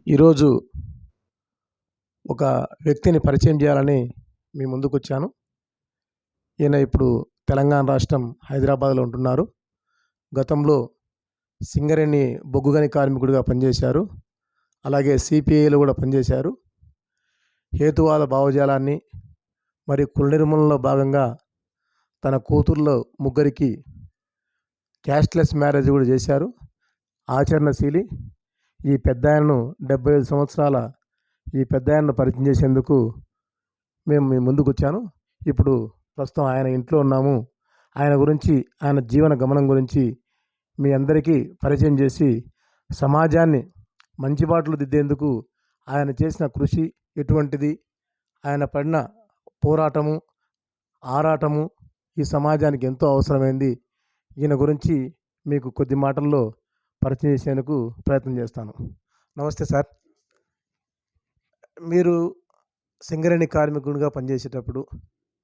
ఈరోజు ఒక వ్యక్తిని పరిచయం చేయాలని మీ ముందుకొచ్చాను. ఈయన ఇప్పుడు తెలంగాణ రాష్ట్రం హైదరాబాద్‌లో ఉంటున్నారు. గతంలో సింగరేణి బొగ్గు గని కార్మికుడిగా పనిచేశారు. అలాగే సిపిఐలో కూడా పనిచేశారు. హేతువాద భావజాలాన్ని మరియు కుల నిర్మూలనలో భాగంగా తన కూతుర్లో ముగ్గురికి క్యాస్ట్‌లెస్ మ్యారేజ్ కూడా చేశారు. ఆచరణశీలి. ఈ పెద్దాయనను 75 సంవత్సరాల ఈ పెద్దాయనను పరిచయం చేసేందుకు మేము మీ ముందుకొచ్చాను. ఇప్పుడు ప్రస్తుతం ఆయన ఇంట్లో ఉన్నాము. ఆయన గురించి, ఆయన జీవన గమనం గురించి మీ అందరికీ పరిచయం చేసి సమాజాన్ని మంచి బాటలో దిద్దేందుకు ఆయన చేసిన కృషి ఎటువంటిది, ఆయన పడిన పోరాటము, ఆరాటము ఈ సమాజానికి ఎంతో అవసరమైంది. ఈయన గురించి మీకు కొద్ది మాటల్లో పరిచయం చేసేందుకు ప్రయత్నం చేస్తాను. నమస్తే సార్. మీరు సింగరేణి కార్మికుడిగా పనిచేసేటప్పుడు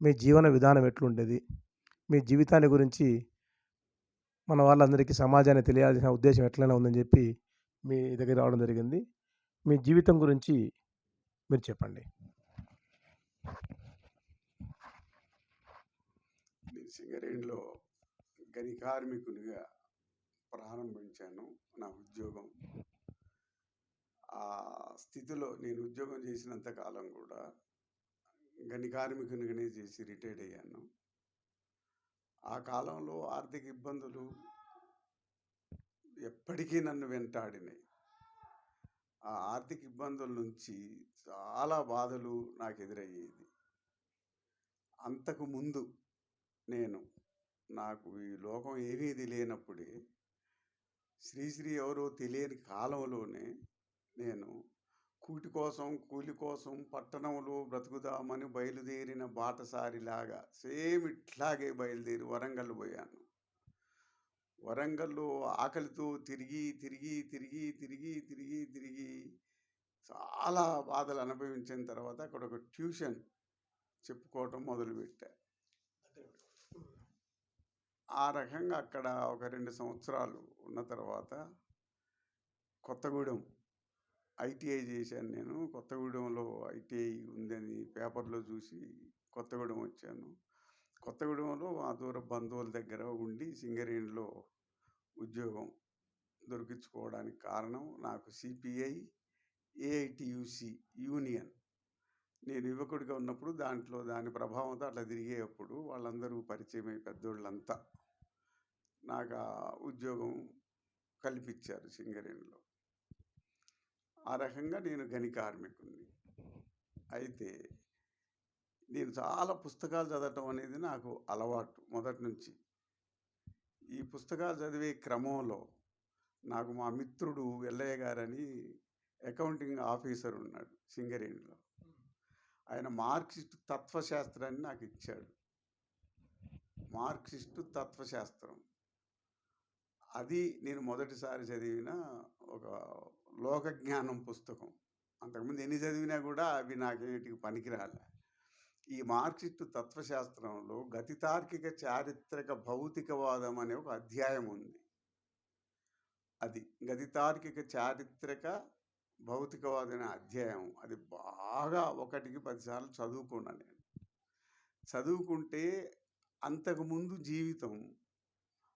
మీ జీవన విధానం ఎట్లుండేది? మీ జీవితాన్ని గురించి మన వాళ్ళందరికీ సమాజానికి తెలియాల్సిన ఉద్దేశం ఎట్లైనా ఉందని చెప్పి మీ దగ్గర రావడం జరిగింది. మీ జీవితం గురించి మీరు చెప్పండి. నేను సింగరేణిలో గని కార్మికునిగా ప్రారంభించాను నా ఉద్యోగం. ఆ స్థితిలో నేను ఉద్యోగం చేసినంత కాలం కూడా గని కార్మికునిగానే చేసి రిటైర్డ్ అయ్యాను. ఆ కాలంలో ఆర్థిక ఇబ్బందులు ఎప్పటికీ నన్ను వెంటాడినాయి. ఆ ఆర్థిక ఇబ్బందుల నుంచి చాలా బాధలు నాకు ఎదురయ్యేది. అంతకు ముందు నాకు ఈ లోకం ఏమీ తెలియనప్పుడే శ్రీశ్రీ ఎవరో తెలియని కాలంలోనే నేను కూలి కోసం పట్టణంలో బ్రతుకుదామని బయలుదేరిన బాటసారిలాగా సేమ్ ఇట్లాగే బయలుదేరి వరంగల్ పోయాను. వరంగల్లో ఆకలితో తిరిగి చాలా బాధలు అనుభవించిన తర్వాత అక్కడ ఒక ట్యూషన్ చెప్పుకోవటం మొదలుపెట్టా. ఆ రకంగా అక్కడ ఒక 2 సంవత్సరాలు ఉన్న తర్వాత కొత్తగూడెం ఐటీఐ చేశాను. నేను కొత్తగూడెంలో ఐటీఐ ఉందని పేపర్లో చూసి కొత్తగూడెం వచ్చాను. కొత్తగూడెంలో మా దూర బంధువుల దగ్గర ఉండి సింగరేణిలో ఉద్యోగం దొరికించుకోవడానికి కారణం నాకు సిపిఐ, ఏఐటియుసి యూనియన్. నేను యువకుడిగా ఉన్నప్పుడు దాని ప్రభావంతో అట్లా తిరిగేటప్పుడు వాళ్ళందరూ పరిచయమై పెద్దోళ్ళంతా నాకు ఆ ఉద్యోగం కల్పించారు సింగరేణిలో. ఆ రకంగా నేను గని కార్మికుడిని. అయితే నేను చాలా పుస్తకాలు చదవటం అనేది నాకు అలవాటు మొదటి నుంచి. ఈ పుస్తకాలు చదివే క్రమంలో నాకు మా మిత్రుడు ఎల్లయ్య గారని అకౌంటింగ్ ఆఫీసర్ ఉన్నాడు సింగరేణిలో. ఆయన మార్క్సిస్ట్ తత్వశాస్త్రాన్ని నాకు ఇచ్చాడు. మార్క్సిస్ట్ తత్వశాస్త్రం అది నేను మొదటిసారి చదివిన ఒక లోకజ్ఞానం పుస్తకం. అంతకుముందు ఎన్ని చదివినా కూడా అవి నాకేటికి పనికిరాలే. ఈ మార్క్సిస్ట్ తత్వశాస్త్రంలో గతి తార్కిక చారిత్రక భౌతికవాదం అనే ఒక అధ్యాయం ఉంది. అది గతి తార్కిక చారిత్రక భౌతికవాదం అనే అధ్యాయం. అది బాగా 1కి 10 సార్లు చదువుకున్నాను నేను. చదువుకుంటే అంతకుముందు జీవితం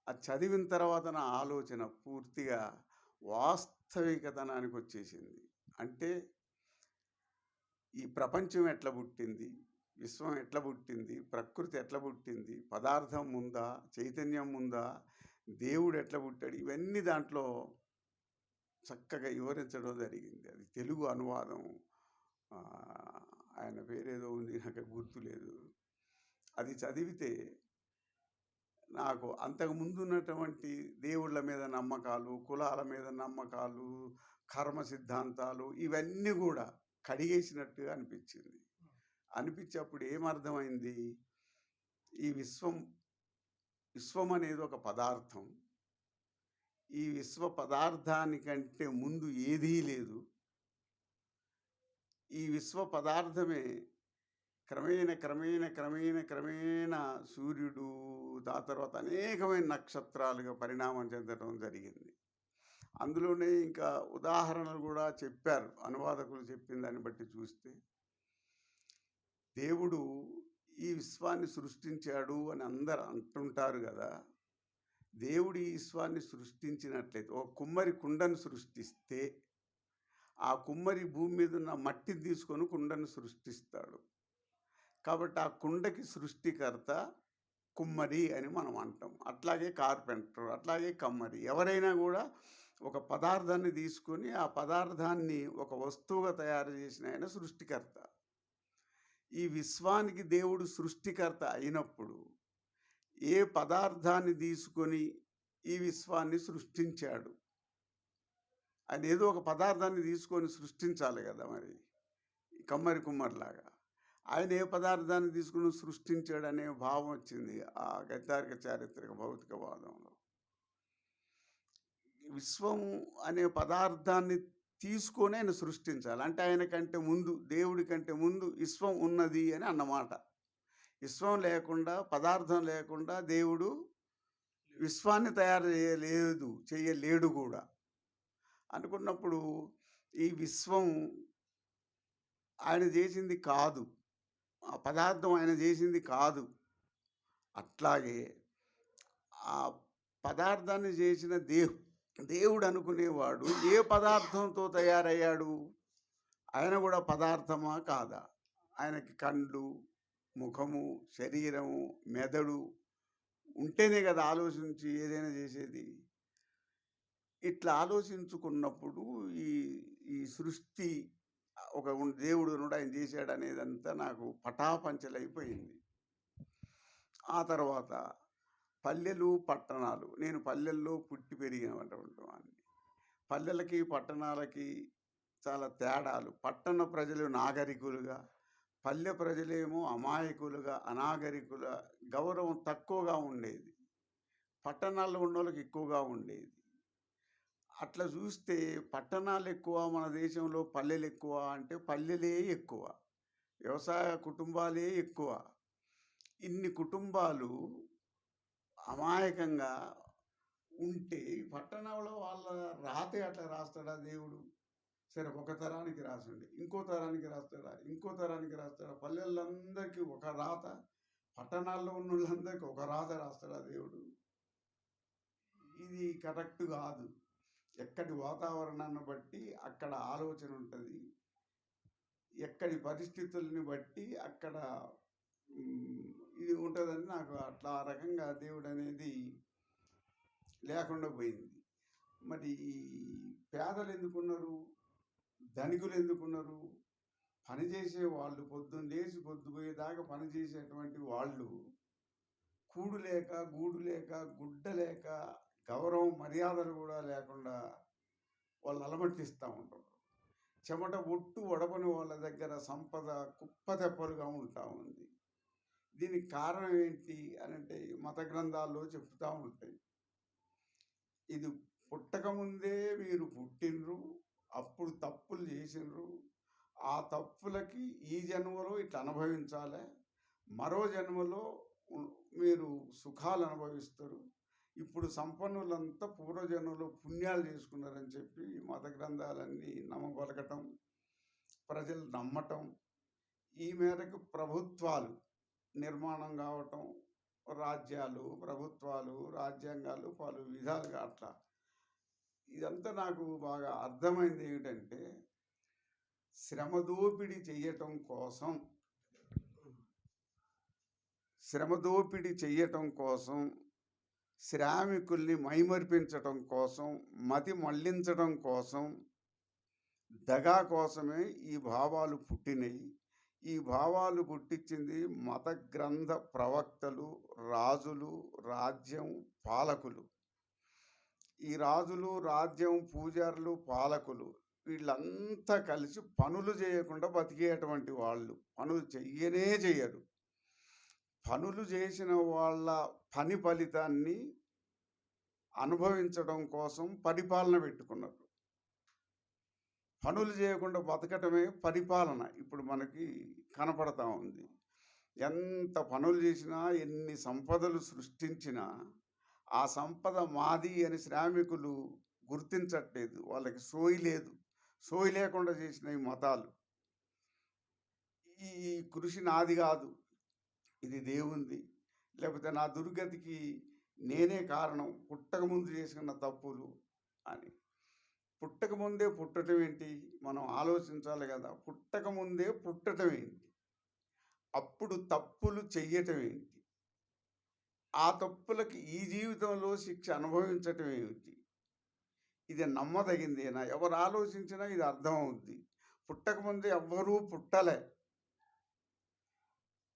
అది చదివిన తర్వాత నా ఆలోచన పూర్తిగా వాస్తవికతనానికి వచ్చేసింది. అంటే ఈ ప్రపంచం ఎట్లా పుట్టింది, విశ్వం ఎట్లా పుట్టింది, ప్రకృతి ఎట్లా పుట్టింది, పదార్థం ఉందా, చైతన్యం ఉందా, దేవుడు ఎట్లా పుట్టాడు, ఇవన్నీ దాంట్లో చక్కగా వివరించడం జరిగింది. అది తెలుగు అనువాదం. ఆయన పేరేదో ఉంది, నాకు గుర్తులేదు. అది చదివితే నాకు అంతకుముందు ఉన్నటువంటి దేవుళ్ళ మీద నమ్మకాలు, కులాల మీద నమ్మకాలు, కర్మ సిద్ధాంతాలు ఇవన్నీ కూడా కడిగేసినట్టుగా అనిపించింది. అనిపించేప్పుడు ఏమర్థమైంది, ఈ విశ్వం అనేది ఒక పదార్థం. ఈ విశ్వ పదార్థానికంటే ముందు ఏదీ లేదు. ఈ విశ్వ పదార్థమే క్రమేణ సూర్యుడు, ఆ తర్వాత అనేకమైన నక్షత్రాలుగా పరిణామం చెందడం జరిగింది. అందులోనే ఇంకా ఉదాహరణలు కూడా చెప్పారు. అనువాదకులు చెప్పిన దాన్ని బట్టి చూస్తే, దేవుడు ఈ విశ్వాన్ని సృష్టించాడు అని అందరూ అంటుంటారు కదా! దేవుడు ఈ విశ్వాన్ని సృష్టించినట్లయితే, ఒక కుమ్మరి కుండను సృష్టిస్తే, ఆ కుమ్మరి భూమి మీద ఉన్న మట్టిని తీసుకొని కుండను సృష్టిస్తాడు. కాబట్టి ఆ కుండకి సృష్టికర్త కుమ్మరి అని మనం అంటాం. అట్లాగే కార్పెంటర్, అట్లాగే కమ్మరి. ఎవరైనా కూడా ఒక పదార్థాన్ని తీసుకొని ఆ పదార్థాన్ని ఒక వస్తువుగా తయారు చేసిన ఆయన సృష్టికర్త. ఈ విశ్వానికి దేవుడు సృష్టికర్త అయినప్పుడు ఏ పదార్థాన్ని తీసుకొని ఈ విశ్వాన్ని సృష్టించాడు? ఆయన ఏదో ఒక పదార్థాన్ని తీసుకొని సృష్టించాలి కదా మరి, కమ్మరి కుమ్మరిలాగా. ఆయన ఏ పదార్థాన్ని తీసుకుని సృష్టించాడనే భావం వచ్చింది ఆ గద్దారిక చారిత్రక భౌతికవాదంలో. విశ్వం అనే పదార్థాన్ని తీసుకొని ఆయన సృష్టించాలి. అంటే ఆయన కంటే ముందు, దేవుడి కంటే ముందు విశ్వం ఉన్నది అని అన్నమాట. విశ్వం లేకుండా, పదార్థం లేకుండా దేవుడు విశ్వాన్ని తయారు చేయలేడు కూడా. అనుకున్నప్పుడు ఈ విశ్వం ఆయన చేసింది కాదు, ఆ పదార్థం ఆయన చేసింది కాదు. అట్లాగే ఆ పదార్థాన్ని చేసిన దేవుడు అనుకునేవాడు ఏ పదార్థంతో తయారయ్యాడు? ఆయన కూడా పదార్థమా కాదా? ఆయనకి కళ్ళు, ముఖము, శరీరము, మెదడు ఉంటేనే కదా ఆలోచించి ఏదైనా చేసేది. ఇట్లా ఆలోచించుకున్నప్పుడు ఈ ఈ సృష్టి ఒక దేవుడు ఉన్నాడు, ఆయన చేశాడు అనేదంతా నాకు పటాపంచలైపోయింది. ఆ తర్వాత పల్లెలు, పట్టణాలు. నేను పల్లెల్లో పుట్టి పెరిగినటువంటి వాడిని. పల్లెలకి, పట్టణాలకి చాలా తేడాలు. పట్టణ ప్రజలు నాగరికులుగా, పల్లె ప్రజలేమో అమాయకులుగా, అనాగరికుల గౌరవం తక్కువగా ఉండేది. పట్టణాల్లో ఉన్న వాళ్ళకి ఎక్కువగా ఉండేది. అట్లా చూస్తే పట్టణాలు ఎక్కువ మన దేశంలో, పల్లెలు ఎక్కువ అంటే పల్లెలే ఎక్కువ, వ్యవసాయ కుటుంబాలే ఎక్కువ. ఇన్ని కుటుంబాలు అమాయకంగా ఉంటే పట్టణంలో వాళ్ళ రాతే అట్లా రాస్తాడా దేవుడు? సరే, ఒక తరానికి రాసండి, ఇంకో తరానికి రాస్తాడా, ఇంకో తరానికి రాస్తాడా? పల్లెళ్ళందరికీ ఒక రాత, పట్టణాల్లో ఉన్న వాళ్ళందరికీ ఒక రాత రాస్తాడా దేవుడు? ఇది కరెక్ట్ కాదు. ఎక్కడి వాతావరణాన్ని బట్టి అక్కడ ఆలోచన ఉంటుంది, ఎక్కడి పరిస్థితుల్ని బట్టి అక్కడ ఇది ఉంటుందని నాకు అట్లా ఆ రకంగా దేవుడు అనేది లేకుండా పోయింది. మరి ఈ పేదలు ఎందుకున్నారు, ధనికులు ఎందుకున్నారు? పనిచేసే వాళ్ళు, పొద్దున్న లేచి పొద్దుపోయేదాకా పనిచేసేటువంటి వాళ్ళు కూడు లేక, గూడు లేక, గుడ్డ లేక, గౌరవం మర్యాదలు కూడా లేకుండా వాళ్ళు అలమటిస్తూ ఉంటారు. చెమట ఒట్టు ఒడపని వాళ్ళ దగ్గర సంపద కుప్పతెప్పలుగా ఉంటా ఉంది. దీనికి కారణం ఏంటి అని అంటే మత గ్రంథాల్లో చెప్తూ ఉంటాయి. ఇది పుట్టకముందే మీరు పుట్టినరు, అప్పుడు తప్పులు చేసినరు, ఆ తప్పులకి ఈ జన్మలో ఇట్లా అనుభవించాలి, మరో జన్మలో మీరు సుఖాలు అనుభవిస్తారు. ఇప్పుడు సంపన్నులంతా పూర్వజన్మలో పుణ్యాలు చేసుకున్నారని చెప్పి మత గ్రంథాలన్నీ నమ్మబలకటం, ప్రజలు నమ్మటం, ఈ మేరకు ప్రభుత్వాలు నిర్మాణం కావటం, రాజ్యాలు, ప్రభుత్వాలు, రాజ్యాంగాలు పలు విధాలుగా అట్లా. ఇదంతా నాకు బాగా అర్థమైంది ఏమిటంటే, శ్రమదోపిడీ చేయటం కోసం, శ్రామికుల్ని మైమరిపించటం కోసం, మతి మళ్లించడం కోసం, దగా కోసమే ఈ భావాలు పుట్టినాయి. ఈ భావాలు పుట్టించింది మత గ్రంథ ప్రవక్తలు, రాజులు, రాజ్యం, పాలకులు. ఈ రాజులు, రాజ్యం, పూజారులు, పాలకులు వీళ్ళంతా కలిసి పనులు చేయకుండా బతికేటువంటి వాళ్ళు. పనులు చెయ్యరు. పనులు చేసిన వాళ్ళ పని ఫలితాన్ని అనుభవించడం కోసం పరిపాలన పెట్టుకున్నారు. పనులు చేయకుండా బతకటమే పరిపాలన ఇప్పుడు మనకి కనపడతా ఉంది. ఎంత పనులు చేసినా, ఎన్ని సంపదలు సృష్టించినా, ఆ సంపద మాది అని శ్రామికులు గుర్తించట్లేదు. వాళ్ళకి సోయి లేదు. సోయి లేకుండా చేసిన ఈ మతాలు. ఈ కృషి నాది గాదు. ఇది దేవునిది. లేకపోతే నా దుర్గతికి నేనే కారణం. పుట్టకముందు చేసిన తప్పులు అని. పుట్టకముందే పుట్టటం ఏంటి? మనం ఆలోచించాలి గదా! పుట్టకముందే పుట్టటం ఏంటి? అప్పుడు తప్పులు చెయ్యటం ఏంటి? ఆ తప్పులకి ఈ జీవితంలో శిక్ష అనుభవించటం ఏమిటి? ఇది నమ్మదగిందేనా? ఎవరు ఆలోచించినా ఇది అర్థమవుద్ది. పుట్టకముందే ఎవ్వరూ పుట్టలే.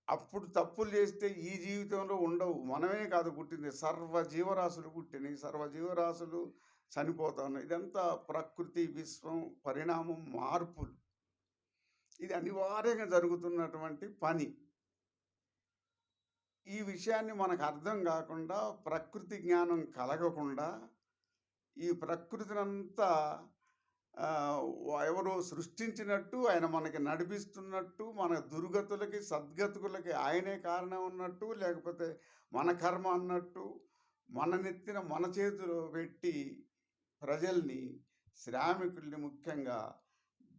అప్పుడు తప్పులు చేస్తే ఈ జీవితంలో ఉండవు. మనమే కాదు పుట్టింది. సర్వ జీవరాశులు పుట్టినయి. సర్వ జీవరాశులు చనిపోతున్నాయి. ఇదంతా ప్రకృతి, విశ్వం, పరిణామం, మార్పులు. ఇది అనివార్యంగా జరుగుతున్నటువంటి పని. ఈ విషయాన్ని మనకు అర్థం కాకుండా, ప్రకృతి జ్ఞానం కలగకుండా, ఈ ప్రకృతినంతా ఎవరో సృష్టించినట్టు, ఆయన మనకి నడిపిస్తున్నట్టు, మన దుర్గతులకి, సద్గతులకి ఆయనే కారణం ఉన్నట్టు, లేకపోతే మన కర్మ అన్నట్టు, మన నెత్తిన మన చేతిలో పెట్టి ప్రజల్ని, శ్రామికుల్ని ముఖ్యంగా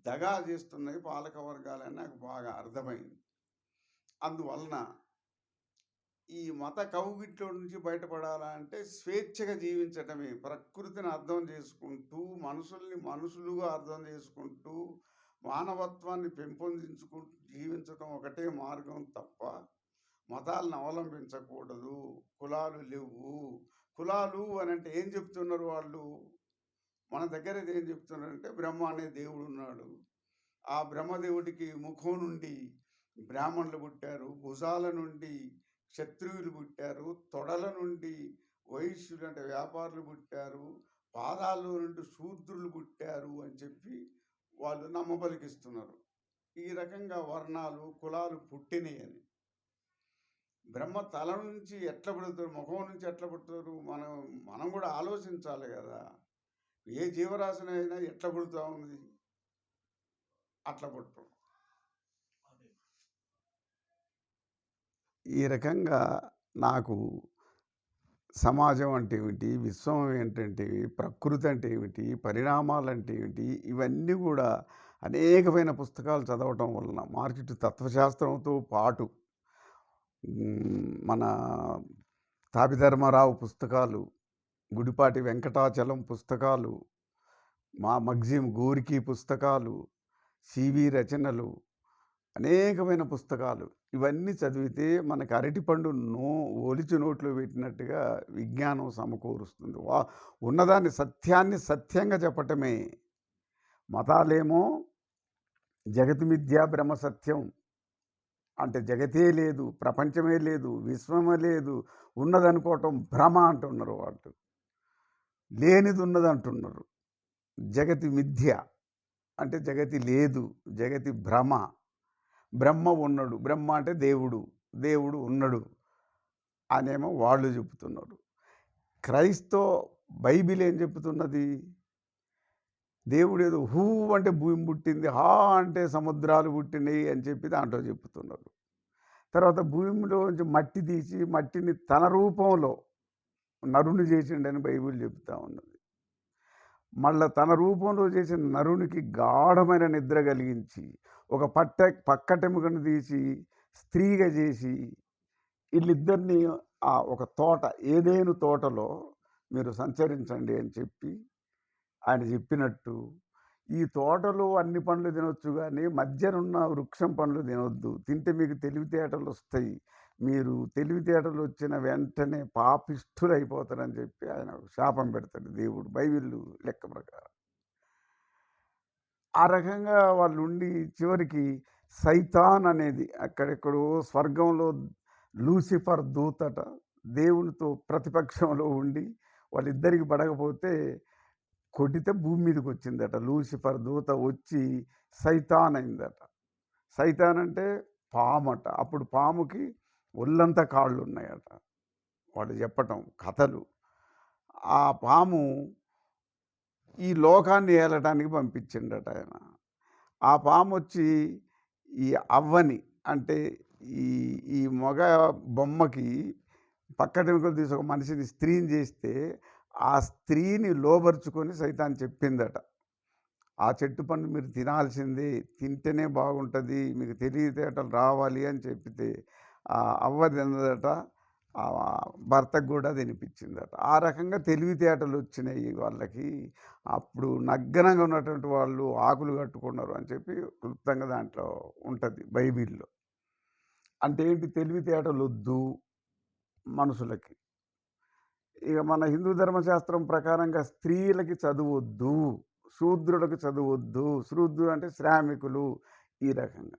దగా చేస్తున్నాయి పాలక వర్గాలని నాకు బాగా అర్థమైంది. అందువలన ఈ మత కౌగిట్లో నుంచి బయటపడాలంటే స్వేచ్ఛగా జీవించటమే. ప్రకృతిని అర్థం చేసుకుంటూ, మనుషుల్ని మనుషులుగా అర్థం చేసుకుంటూ, మానవత్వాన్ని పెంపొందించుకుంటూ జీవించటం ఒకటే మార్గం తప్ప మతాలను అవలంబించకూడదు. కులాలు లేవు. కులాలు అనంటే ఏం చెప్తున్నారు వాళ్ళు? మన దగ్గర ఏం చెప్తున్నారంటే బ్రహ్మ అనే దేవుడు ఉన్నాడు. ఆ బ్రహ్మదేవుడికి ముఖం నుండి బ్రాహ్మణులు పుట్టారు, భుజాల నుండి క్షత్రియులు పుట్టారు, తొడల నుండి వైశ్యులు అంటే వ్యాపారులు పుట్టారు, పాదాల నుండి శూద్రులు పుట్టారు అని చెప్పి వాళ్ళు నమ్మబలికిస్తున్నారు. ఈ రకంగా వర్ణాలు, కులాలు పుట్టినాయి అని. బ్రహ్మ తల నుంచి ఎట్లా పుడతారు, ముఖం నుంచి ఎట్లా పుడతారు? మనం కూడా ఆలోచించాలి కదా. ఏ జీవరాశినైనా ఎట్లా పుడుతూ ఉంది? అట్లా పుట్టం. ఈ రకంగా నాకు సమాజం అంటే ఏమిటి, విశ్వం ఏంటంటే, ప్రకృతి అంటే ఏమిటి, పరిణామాలు అంటే ఏమిటి, ఇవన్నీ కూడా అనేకమైన పుస్తకాలు చదవటం వలన మార్కెట్ తత్వశాస్త్రంతో పాటు మన తాపిధర్మారావు పుస్తకాలు, గుడిపాటి వెంకటాచలం పుస్తకాలు, మగ్జిం గోరికి పుస్తకాలు, సివి రచనలు, అనేకమైన పుస్తకాలు ఇవన్నీ చదివితే మనకు అరటిపండు ఒలిచి నోట్లో పెట్టినట్టుగా విజ్ఞానం సమకూరుస్తుంది. ఉన్నదాన్ని సత్యాన్ని సత్యంగా చెప్పటమే. మతాలేమో జగతి మిథ్య బ్రహ్మ సత్యం అంటే జగతే లేదు, ప్రపంచమే లేదు, విశ్వమే లేదు, ఉన్నదనుకోవటం భ్రమ అంటున్నారు వాళ్ళు. లేనిది ఉన్నది అంటున్నారు. జగతి మిథ్య అంటే జగతి లేదు, జగతి భ్రమ. బ్రహ్మ ఉన్నాడు, బ్రహ్మ అంటే దేవుడు, దేవుడు ఉన్నాడు అనేమో వాళ్ళు చెబుతున్నారు. బైబిల్ ఏం చెబుతున్నది? దేవుడు ఏదో హూ అంటే భూమి పుట్టింది, హా అంటే సముద్రాలు పుట్టినాయి అని చెప్పి దాంట్లో చెప్తున్నారు. తర్వాత భూమిలో నుంచి మట్టి తీసి మట్టిని తన రూపంలో నరుని చేసిండని బైబిల్ చెబుతూ ఉన్నది. మళ్ళీ తన రూపంలో చేసిన నరునికి గాఢమైన నిద్ర కలిగించి ఒక పక్కటెముకను తీసి స్త్రీగా చేసి వీళ్ళిద్దరినీ ఒక తోట, ఏదేను తోటలో మీరు సంచరించండి అని చెప్పి ఆయన చెప్పినట్టు ఈ తోటలో అన్ని పండ్లు తినొచ్చు, కానీ మధ్యనున్న వృక్షం పండ్లు తినొద్దు. తింటే మీకు తెలివితేటలు వస్తాయి, మీరు తెలివితేటలు వచ్చిన వెంటనే పాపిష్ఠులు అయిపోతారని చెప్పి ఆయన శాపం పెడతాడు దేవుడు బైబిల్ లెక్క ప్రకారం. ఆ రకంగా వాళ్ళు ఉండి చివరికి సైతాన్ అనేది అక్కడెక్కడో స్వర్గంలో లూసిఫర్ దూతట దేవునితో ప్రతిపక్షంలో ఉండి వాళ్ళిద్దరికి పడకపోతే కొట్టితే భూమి మీదకి వచ్చిందట. లూసిఫర్ దూత వచ్చి సైతాన్ అయిందట. సైతాన్ అంటే పామట. అప్పుడు పాముకి ఒళ్ళంతా కాళ్ళు ఉన్నాయట. వాళ్ళు చెప్పటం కథలు. ఆ పాము ఈ లోకాన్ని ఏలటానికి పంపించిండట ఆయన. ఆ పాము వచ్చి ఈ అవ్వని అంటే ఈ మగ బొమ్మకి పక్కటెముకలు తీసి ఒక మనిషిని స్త్రీని చేస్తే ఆ స్త్రీని లోబరుచుకొని సైతాన్ చెప్పిందట, ఆ చెట్టు పండు మీరు తినాల్సిందే, తింటేనే బాగుంటుంది, మీకు తెలివితేటలు రావాలి అని చెప్పితే అవ్వ తిన్నదట, ఆ భర్తకు కూడా తినిపించిందట. ఆ రకంగా తెలివితేటలు వచ్చినాయి వాళ్ళకి. అప్పుడు నగ్నంగా ఉన్నటువంటి వాళ్ళు ఆకులు కట్టుకున్నారు అని చెప్పి క్లుప్తంగా దాంట్లో ఉంటుంది బైబిల్లో. అంటే ఏంటి, తెలివితేటలు వద్దు మనుషులకి. ఇక మన హిందూ ధర్మశాస్త్రం ప్రకారంగా స్త్రీలకి చదువొద్దు, శూద్రులకు చదువొద్దు. శూద్రుడు అంటే శ్రామికులు. ఈ రకంగా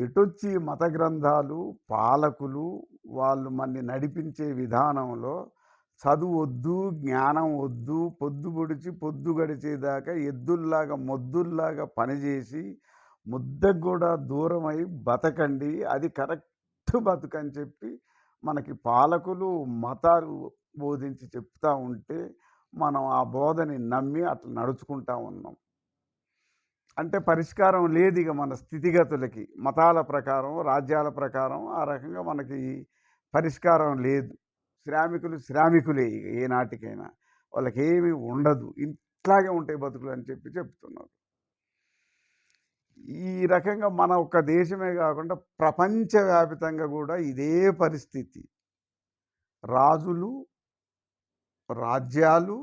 ఎటొచ్చి మత గ్రంథాలు, పాలకులు వాళ్ళు మనని నడిపించే విధానంలో చదువొద్దు, జ్ఞానం వద్దు, పొద్దు పొడిచి పొద్దు గడిచేదాకా ఎద్దుల్లాగా మొద్దుల్లాగా పనిచేసి ముద్దకు కూడా దూరమై బతకండి, అది కరెక్ట్ బతుకని చెప్పి మనకి పాలకులు, మతాలు బోధించి చెప్తా ఉంటే మనం ఆ బోధని నమ్మి అట్లా నడుచుకుంటా ఉన్నాం. అంటే పరిష్కారం లేదు ఇక మన స్థితిగతులకి. మతాల ప్రకారం, రాజ్యాల ప్రకారం ఆ రకంగా మనకి పరిష్కారం లేదు. శ్రామికులు శ్రామికులే ఇక ఏనాటికైనా. వాళ్ళకేమీ ఉండదు. ఇట్లాగే ఉంటాయి బతుకులు అని చెప్పి చెప్తున్నారు. ఈ రకంగా మన ఒక్క దేశమే కాకుండా ప్రపంచవ్యాపితంగా కూడా ఇదే పరిస్థితి. రాజులు, రాజ్యాలు,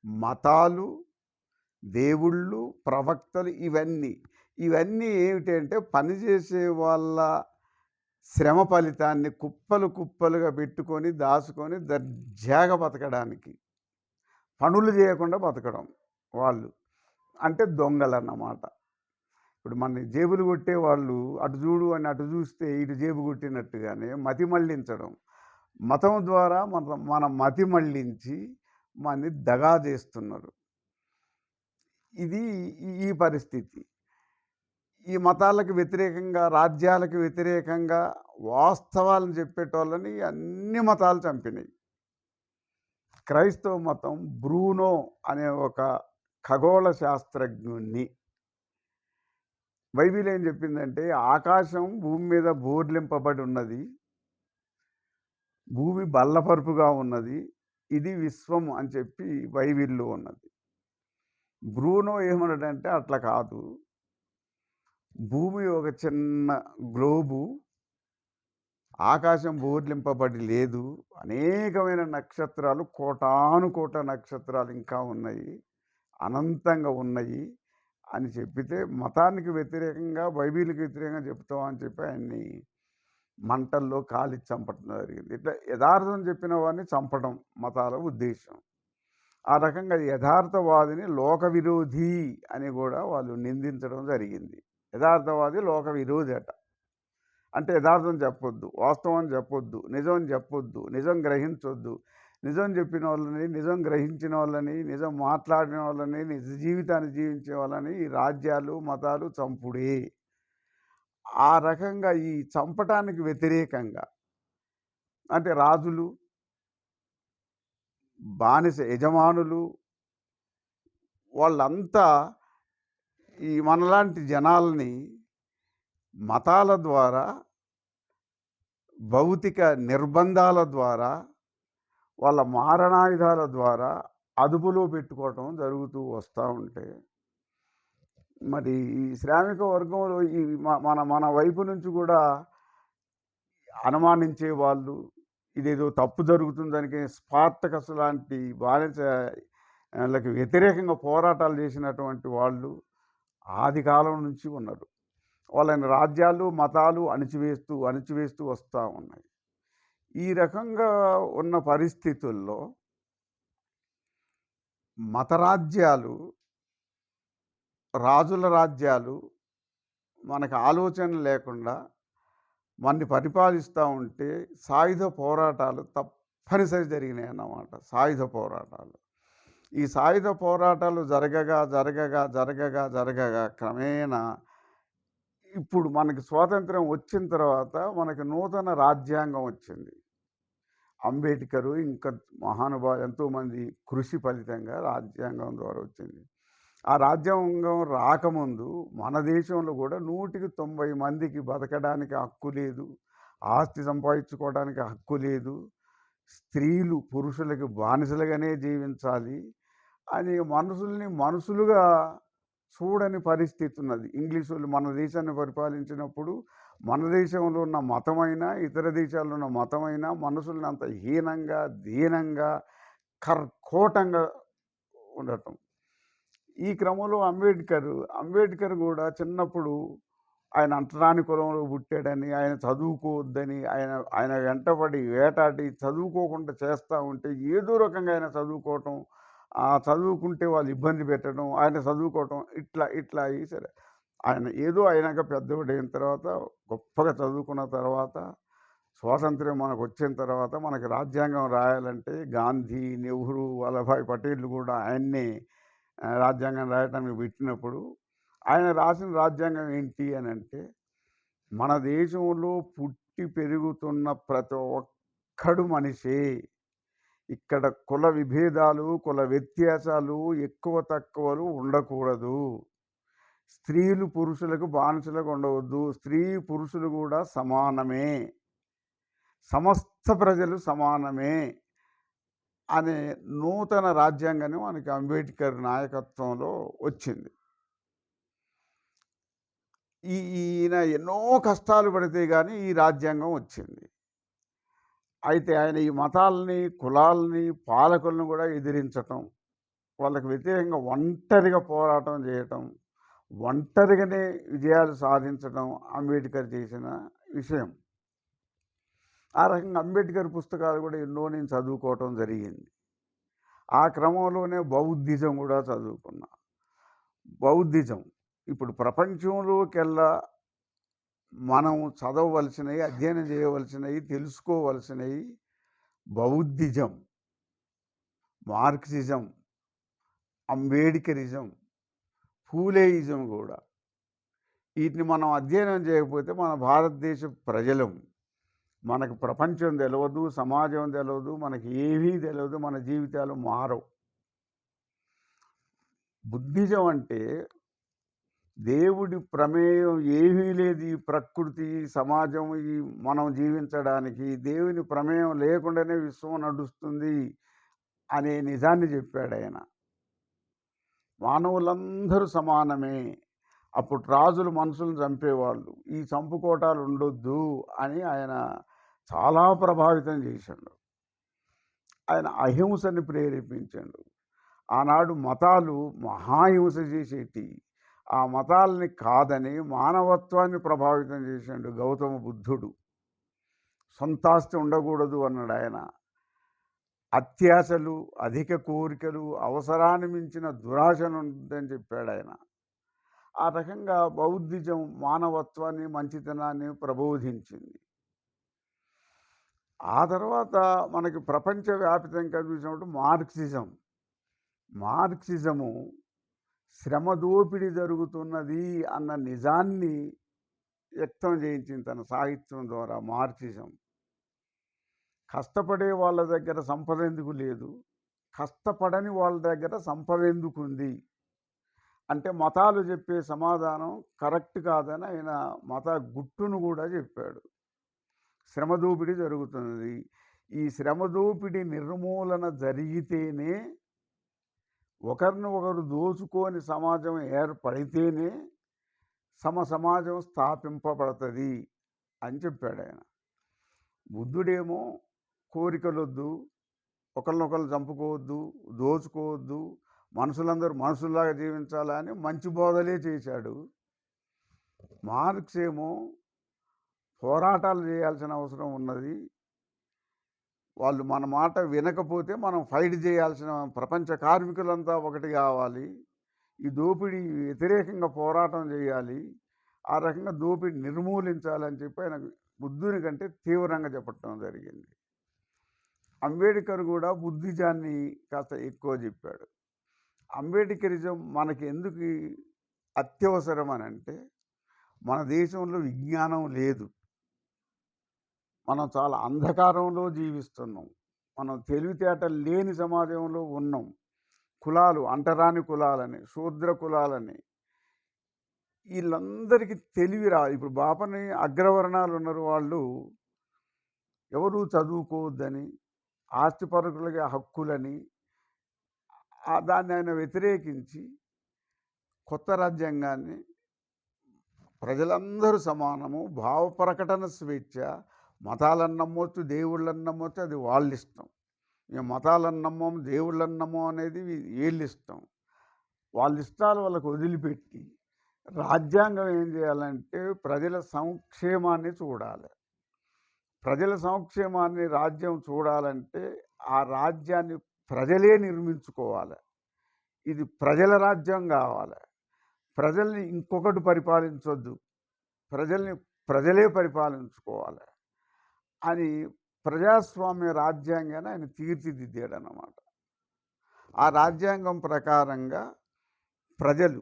మతాలు, దేవుళ్ళు, ప్రవక్తలు ఇవన్నీ ఏమిటంటే పనిచేసే వాళ్ళ శ్రమ ఫలితాన్ని కుప్పలు కుప్పలుగా పెట్టుకొని దాచుకొని దర్జాగా బతకడానికి, పనులు చేయకుండా బతకడం వాళ్ళు. అంటే దొంగలన్నమాట. ఇప్పుడు మన జేబులు కొట్టే వాళ్ళు అటు చూడు అని అటు చూస్తే ఇటు జేబు కొట్టినట్టుగానే మతి మళ్ళించడం. మతం ద్వారా మన మతి మళ్ళించి మనని దగా చేస్తున్నారు. ఇది ఈ పరిస్థితి. ఈ మతాలకు వ్యతిరేకంగా, రాజ్యాలకు వ్యతిరేకంగా వాస్తవాలను చెప్పేటోళ్ళని అన్ని మతాలు చంపినాయి. క్రైస్తవ మతం బ్రూనో అనే ఒక ఖగోళ శాస్త్రజ్ఞుణ్ణి, బైబిల్ ఏం చెప్పిందంటే ఆకాశం భూమి మీద బోర్లింపబడి ఉన్నది, భూమి బల్లపరుపుగా ఉన్నది, ఇది విశ్వం అని చెప్పి బైబిల్లో ఉన్నది. బ్రూనో ఏమన్నాడంటే అట్లా కాదు, భూమి ఒక చిన్న గ్లోబు, ఆకాశం బోర్లింపబడి లేదు, అనేకమైన నక్షత్రాలు, కోటానుకోట నక్షత్రాలు ఇంకా ఉన్నాయి, అనంతంగా ఉన్నాయి అని చెప్పితే మతానికి వ్యతిరేకంగా, బైబిల్కి వ్యతిరేకంగా చెప్తామని చెప్పి ఆయన్ని మంటల్లో కాలి చంపడం జరిగింది. ఇట్లా యథార్థం చెప్పిన వాడిని చంపడం మతాల ఉద్దేశం. ఆ రకంగా యథార్థవాదిని లోక విరోధి అని కూడా వాళ్ళు నిందించడం జరిగింది. యథార్థవాది లోక విరోధి అట. అంటే యథార్థం చెప్పొద్దు, వాస్తవం చెప్పొద్దు, నిజం చెప్పొద్దు, నిజం గ్రహించొద్దు. నిజం చెప్పిన వాళ్ళని, నిజం గ్రహించిన వాళ్ళని, నిజం మాట్లాడిన వాళ్ళని, నిజ జీవితాన్ని జీవించే వాళ్ళని ఈ రాజ్యాలు, మతాలు చంపుడే. ఆ రకంగా ఈ చంపటానికి వ్యతిరేకంగా అంటే రాజులు, బానిస యజమానులు, వాళ్ళంతా ఈ మనలాంటి జనాల్ని మతాల ద్వారా, భౌతిక నిర్బంధాల ద్వారా, వాళ్ళ మారణాయుధాల ద్వారా అదుపులో పెట్టుకోవటం జరుగుతూ వస్తూ ఉంటే, మరి ఈ శ్రామిక వర్గంలో ఈ మన మన వైపు నుంచి కూడా అనుమానించే వాళ్ళు, ఇదేదో తప్పు జరుగుతుందానికి స్పార్టకస్ లాంటి బానిసలకు వ్యతిరేకంగా పోరాటాలు చేసినటువంటి వాళ్ళు ఆది కాలం నుంచి ఉన్నారు. వాళ్ళని రాజ్యాలు, మతాలు అణిచివేస్తూ వస్తూ ఉన్నాయి. ఈ రకంగా ఉన్న పరిస్థితుల్లో మతరాజ్యాలు, రాజుల రాజ్యాలు మనకు ఆలోచన లేకుండా మనని పరిపాలిస్తూ ఉంటే సాయుధ పోరాటాలు తప్పనిసరి జరిగినాయి అన్నమాట. సాయుధ పోరాటాలు, ఈ సాయుధ పోరాటాలు జరగగా క్రమేణా ఇప్పుడు మనకి స్వాతంత్రం వచ్చిన తర్వాత మనకి నూతన రాజ్యాంగం వచ్చింది. అంబేద్కరు ఇంకా మహానుభావులు ఎంతోమంది కృషి ఫలితంగా రాజ్యాంగం ద్వారా వచ్చింది. ఆ రాజ్యాంగం రాకముందు మన దేశంలో కూడా 100కి 90 మందికి బతకడానికి హక్కు లేదు, ఆస్తి సంపాదించుకోవడానికి హక్కు లేదు, స్త్రీలు పురుషులకి బానిసలుగానే జీవించాలి అని మనుషుల్ని మనుషులుగా చూడని పరిస్థితి ఉన్నది. ఇంగ్లీష్ వాళ్ళు మన దేశాన్ని పరిపాలించినప్పుడు మన దేశంలో ఉన్న మతమైనా, ఇతర దేశాల్లో ఉన్న మతమైనా మనుషుల్ని అంత హీనంగా, దీనంగా, కర్కోటంగా ఉండటం. ఈ క్రమంలో అంబేద్కర్ కూడా చిన్నప్పుడు ఆయన అంటరాని కులంలో పుట్టాడని, ఆయన చదువుకోవద్దని, ఆయన వెంటపడి వేటాడి చదువుకోకుండా చేస్తూ ఉంటే ఏదో రకంగా ఆయన చదువుకోవటం, చదువుకుంటే వాళ్ళు ఇబ్బంది పెట్టడం, ఆయన చదువుకోవటం ఇట్లా అయ్యి సరే. ఆయన ఏదో అయినాక పెద్దోడైన తర్వాత గొప్పగా చదువుకున్న తర్వాత స్వాతంత్ర్యం మనకొచ్చిన తర్వాత మనకి రాజ్యాంగం రాయాలంటే గాంధీ, నెహ్రూ, వల్లభాయ్ పటేల్ కూడా ఆయన్నే రాజ్యాంగం రాయటానికి పెట్టినప్పుడు ఆయన రాసిన రాజ్యాంగం ఏంటి అని అంటే, మన దేశంలో పుట్టి పెరుగుతున్న ప్రతి ఒక్కడు మనిషే. ఇక్కడ కుల విభేదాలు, కుల వ్యత్యాసాలు, ఎక్కువ తక్కువలు ఉండకూడదు. స్త్రీలు పురుషులకు బానిసలుగా ఉండవద్దు. స్త్రీ పురుషులు కూడా సమానమే. సమస్త ప్రజలు సమానమే అనే నూతన రాజ్యాంగాన్ని మనకి అంబేద్కర్ నాయకత్వంలో వచ్చింది. ఈయన ఎన్నో కష్టాలు పడితే కానీ ఈ రాజ్యాంగం వచ్చింది. అయితే ఆయన ఈ మతాలని, కులాలని, పాలకులను కూడా ఎదిరించటం, వాళ్ళకి వ్యతిరేకంగా ఒంటరిగా పోరాటం చేయటం, ఒంటరిగానే విజయాలు సాధించడం అంబేద్కర్ చేసిన విషయం. ఆ రకంగా అంబేద్కర్ పుస్తకాలు కూడా ఎన్నో నేను చదువుకోవటం జరిగింది. ఆ క్రమంలోనే బౌద్ధిజం కూడా చదువుకున్నా. బౌద్ధిజం ఇప్పుడు ప్రపంచంలోకెల్లా మనం చదవవలసినవి, అధ్యయనం చేయవలసినవి, తెలుసుకోవలసినవి బౌద్ధిజం, మార్క్సిజం, అంబేడ్కరిజం, ఫూలేయిజం కూడా. వీటిని మనం అధ్యయనం చేయకపోతే మన భారతదేశ ప్రజలం, మనకు ప్రపంచం తెలియదు, సమాజం తెలియదు, మనకి ఏమీ తెలియదు, మన జీవితాలు మారవు. బుద్ధిజం అంటే దేవుడి ప్రమేయం ఏమీ లేదు ఈ ప్రకృతి, సమాజం, ఈ మనం జీవించడానికి దేవుని ప్రమేయం లేకుండానే విశ్వం నడుస్తుంది అనే నిజాన్ని చెప్పాడు ఆయన. మానవులందరూ సమానమే. అప్పుడు రాజులు మనుషులను చంపేవాళ్ళు, ఈ చంపుకోటాలు ఉండొద్దు అని ఆయన చాలా ప్రభావితం చేశాడు. ఆయన అహింసని ప్రేరేపించాడు. ఆనాడు మతాలు మహాహింస చేసేటి, ఆ మతాలని కాదని మానవత్వాన్ని ప్రభావితం చేశాడు గౌతమ బుద్ధుడు. సొంతాస్తి ఉండకూడదు అన్నాడు ఆయన. అత్యాశలు, అధిక కోరికలు, అవసరాన్ని మించిన దురాశను ఉందని చెప్పాడు ఆయన. ఆ రకంగా బౌద్ధిజం మానవత్వాన్ని, మంచితనాన్ని ప్రబోధించింది. ఆ తర్వాత మనకి ప్రపంచవ్యాపితంగా చూసినప్పుడు మార్క్సిజము శ్రమ దోపిడీ జరుగుతున్నది అన్న నిజాన్ని వ్యక్తం చేయించింది తన సాహిత్యం ద్వారా. మార్క్సిజం కష్టపడే వాళ్ళ దగ్గర సంపద ఎందుకు లేదు, కష్టపడని వాళ్ళ దగ్గర సంపద ఎందుకు ఉంది అంటే మతాలు చెప్పే సమాధానం కరెక్ట్ కాదని ఆయన మత గుట్టును కూడా చెప్పాడు. శ్రమ దోపిడీ జరుగుతున్నది, ఈ శ్రమ దోపిడీ నిర్మూలన జరిగితేనే, ఒకరిని ఒకరు దోచుకొని సమాజం ఏర్పడితేనే సమాజం స్థాపింపబడుతుంది అని చెప్పాడు ఆయన. బుద్ధుడేమో కోరికలొద్దు, ఒకరినొకరు చంపుకోవద్దు, దోచుకోవద్దు, మనుషులందరూ మనుషుల్లాగా జీవించాలని మంచి బోధలే చేశాడు. మార్క్స్ ఏమో పోరాటాలు చేయాల్సిన అవసరం ఉన్నది, వాళ్ళు మన మాట వినకపోతే మనం ఫైట్ చేయాల్సిన, ప్రపంచ కార్మికులంతా ఒకటి కావాలి, ఈ దోపిడీ వ్యతిరేకంగా పోరాటం చేయాలి, ఆ రకంగా దోపిడీ నిర్మూలించాలని చెప్పి ఆయన బుద్ధుని కంటే తీవ్రంగా చెప్పటం జరిగింది. అంబేద్కర్ కూడా బుద్ధిజాన్ని కాస్త ఎక్కువ చెప్పాడు. అంబేద్కరిజం మనకి ఎందుకు అత్యవసరం అని అంటే, మన దేశంలో విజ్ఞానం లేదు, మనం చాలా అంధకారంలో జీవిస్తున్నాం, మనం తెలివితేటలు లేని సమాజంలో ఉన్నాం. కులాలు, అంటరాని కులాలని, శూద్ర కులాలని, వీళ్ళందరికీ తెలివి రా. ఇప్పుడు బాపని అగ్రవర్ణాలు ఉన్నారు, వాళ్ళు ఎవరు చదువుకోవద్దని, ఆస్తిపరులకి హక్కులని దాన్ని ఆయన వ్యతిరేకించి కొత్త రాజ్యాంగాన్ని ప్రజలందరూ సమానము, భావ ప్రకటన స్వేచ్ఛ, మతాలను నమ్మొచ్చు, దేవుళ్ళని నమ్మొచ్చు, అది వాళ్ళ ఇష్టం. మేము మతాలను నమ్మము, దేవుళ్ళని నమ్మం అనేది వీళ్ళ ఇష్టం. వాళ్ళ ఇష్టాలు వాళ్ళకు వదిలిపెట్టి రాజ్యాంగం ఏం చేయాలంటే ప్రజల సంక్షేమాన్ని చూడాలి. ప్రజల సంక్షేమాన్ని రాజ్యం చూడాలంటే ఆ రాజ్యాన్ని ప్రజలే నిర్మించుకోవాలి. ఇది ప్రజల రాజ్యం కావాలి. ప్రజల్ని ఇంకొకటి పరిపాలించొద్దు, ప్రజలే పరిపాలించుకోవాలి అని ప్రజాస్వామ్య రాజ్యాంగాన్ని ఆయన తీర్చిదిద్దాడు అన్నమాట. ఆ రాజ్యాంగం ప్రకారంగా ప్రజలు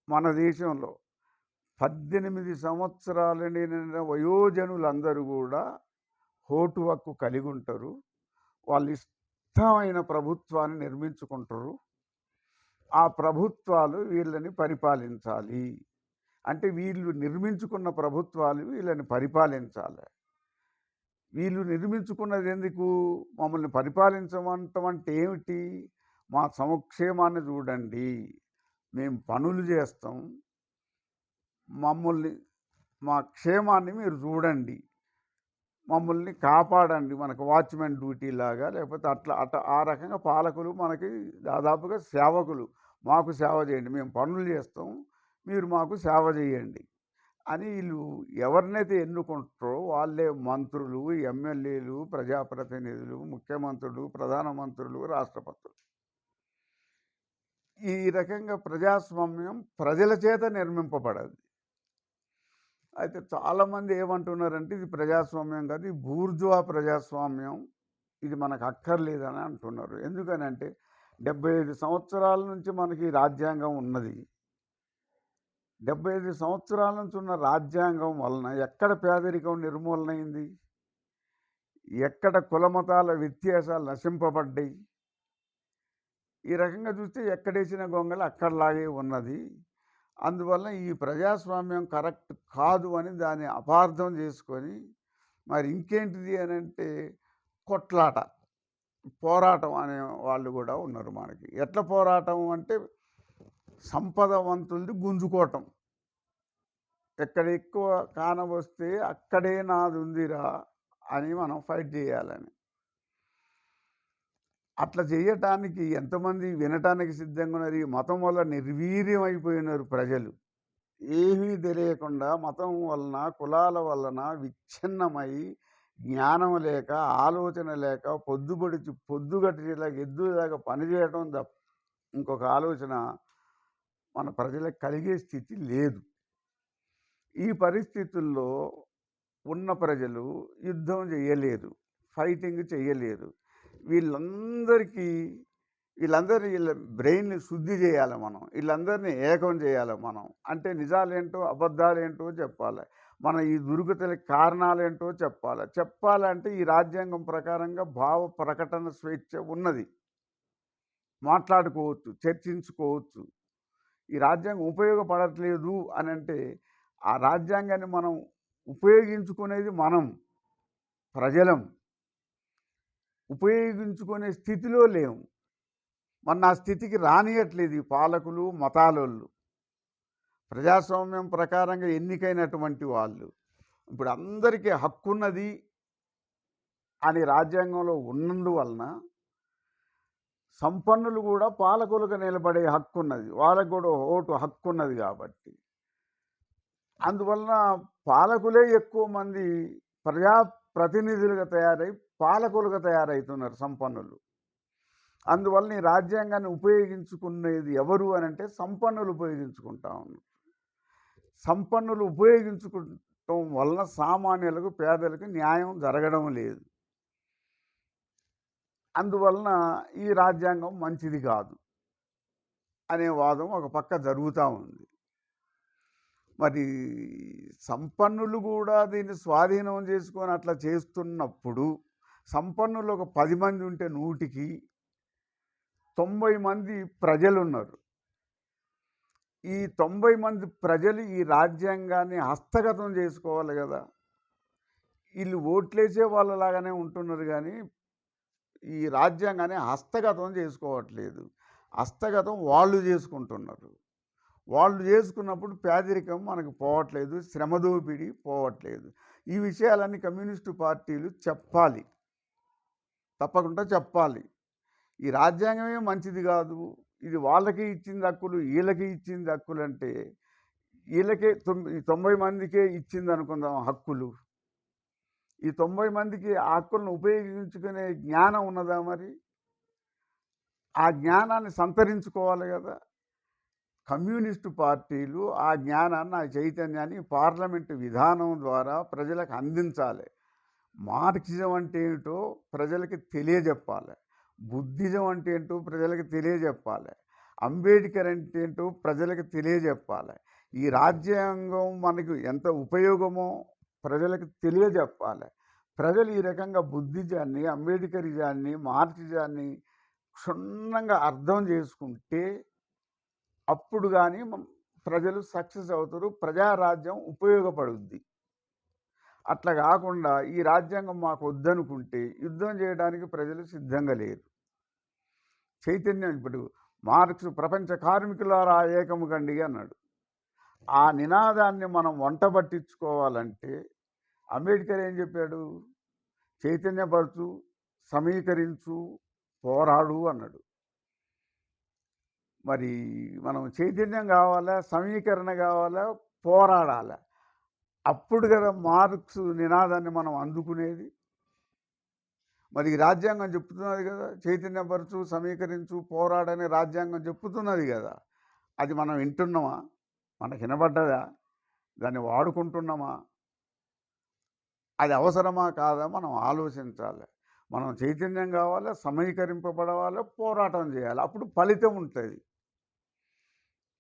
మన దేశంలో 18 సంవత్సరాలు నిండిన వయోజనులందరూ కూడా ఓటు హక్కు కలిగి ఉంటారు. వాళ్ళు ఇష్టమైన ప్రభుత్వాన్ని నిర్మించుకుంటారు. ఆ ప్రభుత్వాలు వీళ్ళని పరిపాలించాలి. అంటే వీళ్ళు నిర్మించుకున్న ప్రభుత్వాలు వీళ్ళని పరిపాలించాలి. వీళ్ళు నిర్మించుకున్నది ఎందుకు? మమ్మల్ని పరిపాలించమంటం అంటే ఏమిటి? మా సంక్షేమాన్ని చూడండి, మేము పనులు చేస్తాం, మా క్షేమాన్ని మీరు చూడండి, మమ్మల్ని కాపాడండి, మనకు వాచ్మెన్ డ్యూటీ లాగా, లేకపోతే అట్లా ఆ రకంగా పాలకులు మనకి దాదాపుగా సేవకులు. మాకు సేవ చేయండి, మేము పనులు చేస్తాం, మీరు మాకు సేవ చేయండి అని వీళ్ళు ఎవరినైతే ఎన్నుకుంటారో వాళ్ళే మంత్రులు, ఎమ్మెల్యేలు, ప్రజాప్రతినిధులు, ముఖ్యమంత్రులు, ప్రధానమంత్రులు, రాష్ట్రపతులు. ఈ రకంగా ప్రజాస్వామ్యం ప్రజల చేత నిర్మింపబడదు. అయితే చాలామంది ఏమంటున్నారంటే ఇది ప్రజాస్వామ్యం కాదు, ఇది బూర్జువా ప్రజాస్వామ్యం, ఇది మనకు అక్కర్లేదని అంటున్నారు. ఎందుకనంటే 75 సంవత్సరాల నుంచి మనకి రాజ్యాంగం ఉన్నది. 75 సంవత్సరాల నుంచి ఉన్న రాజ్యాంగం వలన ఎక్కడ పేదరికం నిర్మూలనైంది? ఎక్కడ కులమతాల వ్యత్యాసాలు నశింపబడ్డాయి? ఈ రకంగా చూస్తే ఎక్కడేసిన గొంగళి అక్కడలాగే ఉన్నది. అందువల్ల ఈ ప్రజాస్వామ్యం కరెక్ట్ కాదు అని దాన్ని అపార్థం చేసుకొని మరి ఇంకేంటిది అని అంటే కొట్లాట, పోరాటం అనే వాళ్ళు కూడా ఉన్నారు మనకి. ఎట్లా పోరాటం అంటే సంపదవంతులది గుంజుకోవటం. ఎక్కడ ఎక్కువ కానవస్తే అక్కడే నాది ఉందిరా అని మనం ఫైట్ చేయాలని. అట్లా చేయటానికి ఎంతమంది వినటానికి సిద్ధంగా ఉన్నారు? ఈ మతం వల్ల నిర్వీర్యం అయిపోయినారు ప్రజలు. ఏమీ తెలియకుండా మతం వలన, కులాల వలన విచ్ఛిన్నమై జ్ఞానం లేక, ఆలోచన లేక, పొద్దుగట్టిలాగా ఎద్దులాగా పనిచేయడం తప్ప ఇంకొక ఆలోచన మన ప్రజలకు కలిగే స్థితి లేదు. ఈ పరిస్థితుల్లో ఉన్న ప్రజలు యుద్ధం చేయలేరు, ఫైటింగ్ చేయలేరు. వీళ్ళ బ్రెయిన్ని శుద్ధి చేయాలి మనం, వీళ్ళందరినీ ఏకం చేయాలి మనం. అంటే నిజాలేంటో అబద్ధాలేంటో చెప్పాలి, మన ఈ దుర్గతులకి కారణాలేంటో చెప్పాలంటే ఈ రాజ్యాంగం ప్రకారంగా భావ ప్రకటన స్వేచ్ఛ ఉన్నది. మాట్లాడుకోవచ్చు, చర్చించుకోవచ్చు. ఈ రాజ్యాంగం ఉపయోగపడట్లేదు అని అంటే ఆ రాజ్యాంగాన్ని మనం ఉపయోగించుకునేది మనం ప్రజలం, ఉపయోగించుకునే స్థితిలో లేము. మన ఆ స్థితికి రానియట్లేదు ఈ పాలకులు, మతాలోళ్ళు. ప్రజాస్వామ్యం ప్రకారంగా ఎన్నికైనటువంటి వాళ్ళు ఇప్పుడు అందరికీ హక్కున్నది అని రాజ్యాంగంలో ఉన్నందువలన సంపన్నులు కూడా పాలకులుగా నిలబడే హక్కు ఉన్నది, వాళ్ళకు కూడా ఓటు హక్కు ఉన్నది. కాబట్టి అందువలన పాలకులే ఎక్కువ మంది ప్రజాప్రతినిధులుగా తయారై పాలకులుగా తయారవుతున్నారు సంపన్నులు. అందువలన ఈ రాజ్యాంగాన్ని ఉపయోగించుకునేది ఎవరు అని అంటే సంపన్నులు ఉపయోగించుకుంటా ఉన్నారు. సంపన్నులు ఉపయోగించుకోవటం వలన సామాన్యులకు, పేదలకు న్యాయం జరగడం లేదు. అందువలన ఈ రాజ్యాంగం మంచిది కాదు అనే వాదం ఒక పక్క జరుగుతూ ఉంది. మరి సంపన్నులు కూడా దీన్ని స్వాధీనం చేసుకొని అట్లా చేస్తున్నప్పుడు సంపన్నులు ఒక 10 మంది ఉంటే 100కి 90 మంది ప్రజలు ఉన్నారు. ఈ 90 మంది ప్రజలు ఈ రాజ్యాంగాన్ని హస్తగతం చేసుకోవాలి కదా. వీళ్ళు ఓట్లేసే వాళ్ళలాగానే ఉంటున్నారు కానీ ఈ రాజ్యాంగాన్ని హస్తగతం చేసుకోవట్లేదు. హస్తగతం వాళ్ళు చేసుకుంటున్నారు. వాళ్ళు చేసుకున్నప్పుడు పేదరికం మనకు పోవట్లేదు, శ్రమ దోపిడీ పోవట్లేదు. ఈ విషయాలన్నీ కమ్యూనిస్టు పార్టీలు చెప్పాలి, తప్పకుండా చెప్పాలి. ఈ రాజ్యాంగమే మంచిది కాదు, ఇది వాళ్ళకి ఇచ్చింది హక్కులు, వీళ్ళకి ఇచ్చింది హక్కులు అంటే వీళ్ళకే 90 మందికే ఇచ్చింది అనుకుందాం హక్కులు. ఈ 90 మందికి ఆ హక్కులను ఉపయోగించుకునే జ్ఞానం ఉన్నదా మరి? ఆ జ్ఞానాన్ని సంతరించుకోవాలి కదా. కమ్యూనిస్టు పార్టీలు ఆ జ్ఞానాన్ని, ఆ చైతన్యాన్ని పార్లమెంటు విధానం ద్వారా ప్రజలకు అందించాలి. మార్క్సిజం అంటే ఏమిటో ప్రజలకి తెలియజెప్పాలి. బుద్ధిజం అంటే ఏంటో ప్రజలకు తెలియజెప్పాలి. అంబేద్కర్ అంటే ఏంటో ప్రజలకు తెలియజెప్పాలి. ఈ రాజ్యాంగం మనకు ఎంత ఉపయోగమో ప్రజలకు తెలియజెప్పాలి. ప్రజలు ఈ రకంగా బుద్ధిజాన్ని, అంబేద్కరిజాన్ని, మార్క్సిజాన్ని క్షుణ్ణంగా అర్థం చేసుకుంటే అప్పుడు కానీ ప్రజలు సక్సెస్ అవుతారు, ప్రజారాజ్యం ఉపయోగపడుద్ది. అట్లా కాకుండా ఈ రాజ్యాంగం మాకు వద్దనుకుంటే యుద్ధం చేయడానికి ప్రజలు సిద్ధంగా లేరు. చైతన్యం ఇప్పుడు మార్క్స్ ప్రపంచ కార్మికులారా ఏకము కండి అన్నాడు. ఆ నినాదాన్ని మనం వంట పట్టించుకోవాలంటే అంబేద్కర్ ఏం చెప్పాడు? చైతన్యపరచు, సమీకరించు, పోరాడు అన్నాడు. మరి మనం చైతన్యం కావాలా, సమీకరణ కావాలా, పోరాడాలి. అప్పుడు కదా మార్క్స్ నినాదాన్ని మనం అందుకునేది. మరి ఈ రాజ్యాంగం చెప్తున్నది కదా, చైతన్యపరచు, సమీకరించు, పోరాడని రాజ్యాంగం చెప్తున్నది కదా. అది మనం వింటున్నామా? మనకు వినబడ్డదా? దాన్ని వాడుకుంటున్నామా? అది అవసరమా కాదా మనం ఆలోచించాలి. మనం చైతన్యం కావాలి, సమీకరింపబడవాలి, పోరాటం చేయాలి, అప్పుడు ఫలితం ఉంటుంది.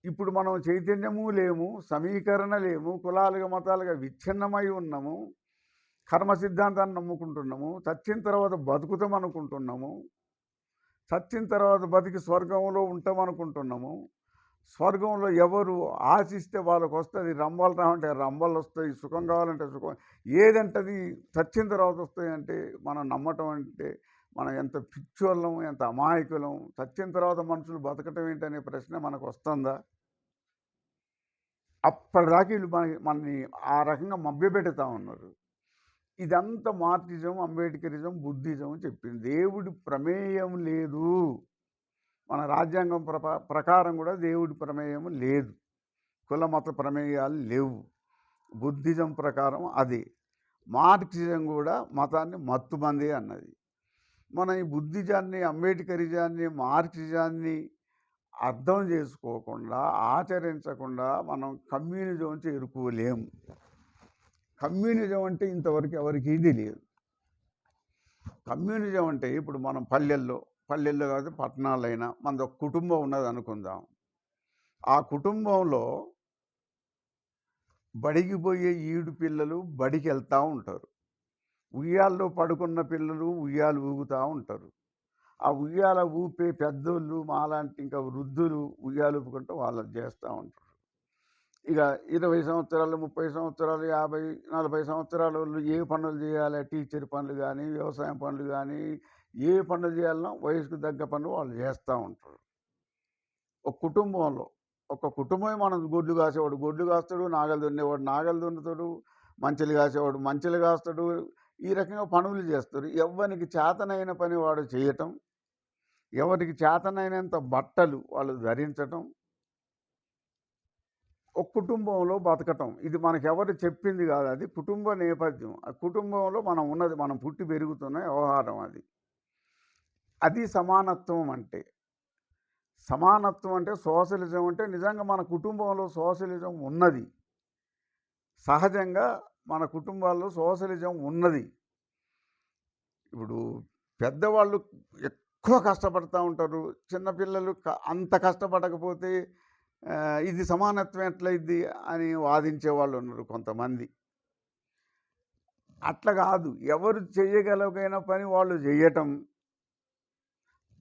ఇప్పుడు మనం చైతన్యము లేము, సమీకరణ లేము, కులాలుగా మతాలుగా విచ్ఛిన్నమై ఉన్నాము, కర్మ సిద్ధాంతాన్ని నమ్ముకుంటున్నాము, చచ్చిన తర్వాత బతుకుతాం అనుకుంటున్నాము, చచ్చిన తర్వాత బతికి స్వర్గంలో ఉంటాం అనుకుంటున్నాము. స్వర్గంలో ఎవరు ఆశిస్తే వాళ్ళకు వస్తుంది, రంభలు రావంటే రంభలు వస్తాయి, సుఖం కావాలంటే సుఖం, ఏదంటది చచ్చిన తర్వాత వస్తాయి అంటే మనం నమ్మటం అంటే మనం ఎంత పిచ్చోళ్ళం, ఎంత అమాయకులం. చచ్చిన తర్వాత మనుషులు బతకటం ఏంటనే ప్రశ్న మనకు వస్తుందా? అప్పటిదాకా వీళ్ళు మనని ఆ రకంగా మభ్యపెడతా ఉన్నారు. ఇదంతా మార్క్సిజం, అంబేద్కరిజం, బుద్ధిజం చెప్పింది. దేవుడి ప్రమేయం లేదు. మన రాజ్యాంగం ప్రకారం కూడా దేవుడి ప్రమేయం లేదు, కుల మత ప్రమేయాలు లేవు. బుద్ధిజం ప్రకారం అదే. మార్క్సిజం కూడా మతాన్ని మత్తుమంది అన్నది. మనం ఈ బుద్ధిజాన్ని, అంబేద్కరిజాన్ని, మార్క్సిజాన్ని అర్థం చేసుకోకుండా, ఆచరించకుండా మనం కమ్యూనిజం చేరుకోలేము. కమ్యూనిజం అంటే ఇంతవరకు ఎవరికి తెలియదు. కమ్యూనిజం అంటే ఇప్పుడు మనం పల్లెల్లో కాదు, పట్టణాలైనా మనది ఒక కుటుంబం ఉన్నది అనుకుందాం. ఆ కుటుంబంలో బడికి పోయే ఈడు పిల్లలు బడికి వెళ్తూ ఉంటారు. ఉయ్యాల్లో పడుకున్న పిల్లలు ఉయ్యాలు ఊగుతూ ఉంటారు. ఆ ఉయ్యాల ఊపే పెద్దోళ్ళు, మాలాంటి ఇంకా వృద్ధులు ఉయ్యాలు ఊపుకుంటూ వాళ్ళు చేస్తూ ఉంటారు. ఇక 20 సంవత్సరాలు, 30 సంవత్సరాలు, 50, 40 సంవత్సరాల వాళ్ళు ఏ పనులు చేయాలి, టీచర్ పనులు కానీ, వ్యవసాయం పనులు కానీ, ఏ పనులు చేయాలన్నా వయసుకు తగ్గ పనులు వాళ్ళు చేస్తూ ఉంటారు. ఒక కుటుంబంలో ఒక కుటుంబమే. మనం గొడ్లు కాసేవాడు గొడ్లు కాస్తాడు, నాగలు దున్నేవాడు నాగలు దున్నుతాడు, మంచెలు కాసేవాడు మంచెలు కాస్తాడు. ఈ రకంగా పనులు చేస్తారు. ఎవరికి చేతనైన పని వాడు చేయటం, ఎవరికి చేతనైనంత బట్టలు వాళ్ళు ధరించటం, ఒక కుటుంబంలో బతకటం. ఇది మనకెవరు చెప్పింది కాదు, అది కుటుంబ నేపథ్యం. ఆ కుటుంబంలో మనం ఉన్నది, మనం పుట్టి పెరుగుతున్న వ్యవహారం అది. అది సమానత్వం అంటే. సమానత్వం అంటే సోషలిజం అంటే నిజంగా మన కుటుంబంలో సోషలిజం ఉన్నది. సహజంగా మన కుటుంబాల్లో సోషలిజం ఉన్నది. ఇప్పుడు పెద్దవాళ్ళు ఎక్కువ కష్టపడుతూ ఉంటారు, చిన్నపిల్లలు అంత కష్టపడకపోతే ఇది సమానత్వం ఎట్లయిద్ది అని వాదించే వాళ్ళు ఉన్నారు కొంతమంది. అట్లా కాదు, ఎవరు చేయగలిగిన పని వాళ్ళు చేయటం,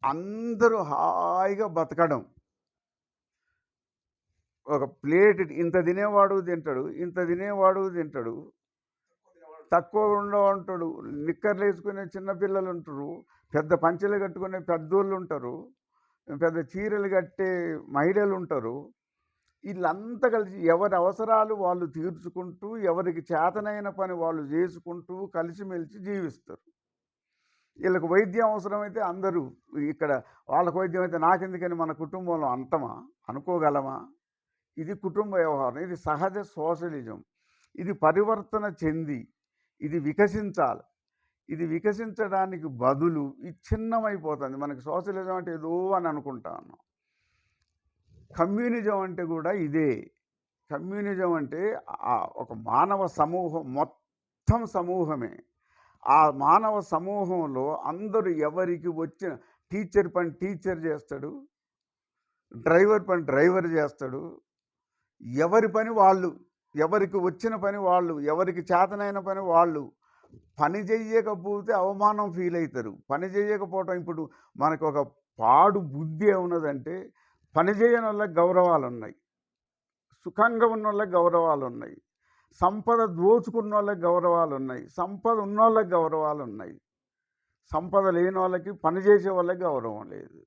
అందరూ హాయిగా బతకడం. ఒక ప్లేట్ ఇంత తినేవాడు తింటాడు, ఇంత తినేవాడు తింటాడు, తక్కువ ఉండవంటాడు. నిక్కర్లు వేసుకునే చిన్నపిల్లలు ఉంటారు, పెద్ద పంచెలు కట్టుకునే పెద్దోళ్ళు ఉంటారు, పెద్ద చీరలు కట్టే మహిళలు ఉంటారు. వీళ్ళంతా కలిసి ఎవరి అవసరాలు వాళ్ళు తీర్చుకుంటూ, ఎవరికి చేతనైన పని వాళ్ళు చేసుకుంటూ కలిసిమెలిసి జీవిస్తారు. వీళ్ళకి వైద్యం అవసరమైతే అందరూ ఇక్కడ, వాళ్ళకి వైద్యం అయితే నాకెందుకని మన కుటుంబంలో అంటమా, అనుకోగలమా? ఇది కుటుంబ వ్యవహారం. ఇది సహజ సోషలిజం. ఇది పరివర్తన చెంది ఇది వికసించాలి. ఇది వికసించడానికి బదులు ఇది చిన్నమైపోతుంది. మనకి సోషలిజం అంటే ఏదో అని అనుకుంటా ఉన్నాం. కమ్యూనిజం అంటే కూడా ఇదే. కమ్యూనిజం అంటే ఒక మానవ సమూహం, మొత్తం సమూహమే. ఆ మానవ సమూహంలో అందరూ ఎవరికి వచ్చిన, టీచర్ పని టీచర్ చేస్తాడు, డ్రైవర్ పని డ్రైవర్ చేస్తాడు, ఎవరి పని వాళ్ళు, ఎవరికి వచ్చిన పని వాళ్ళు, ఎవరికి చేతనైన పని వాళ్ళు. పని చెయ్యకపోతే అవమానం ఫీల్ అవుతారు. పని చేయకపోవటం, ఇప్పుడు మనకు ఒక పాడు బుద్ధి ఏమున్నదంటే, పని చేయని వాళ్ళకి గౌరవాలు ఉన్నాయి, సుఖంగా ఉన్న వాళ్ళకి గౌరవాలు ఉన్నాయి, సంపద దోచుకున్న వాళ్ళకి గౌరవాలు ఉన్నాయి, సంపద ఉన్న వాళ్ళకి గౌరవాలు ఉన్నాయి, సంపద లేని వాళ్ళకి, పని చేసే వాళ్ళకి గౌరవం లేదు.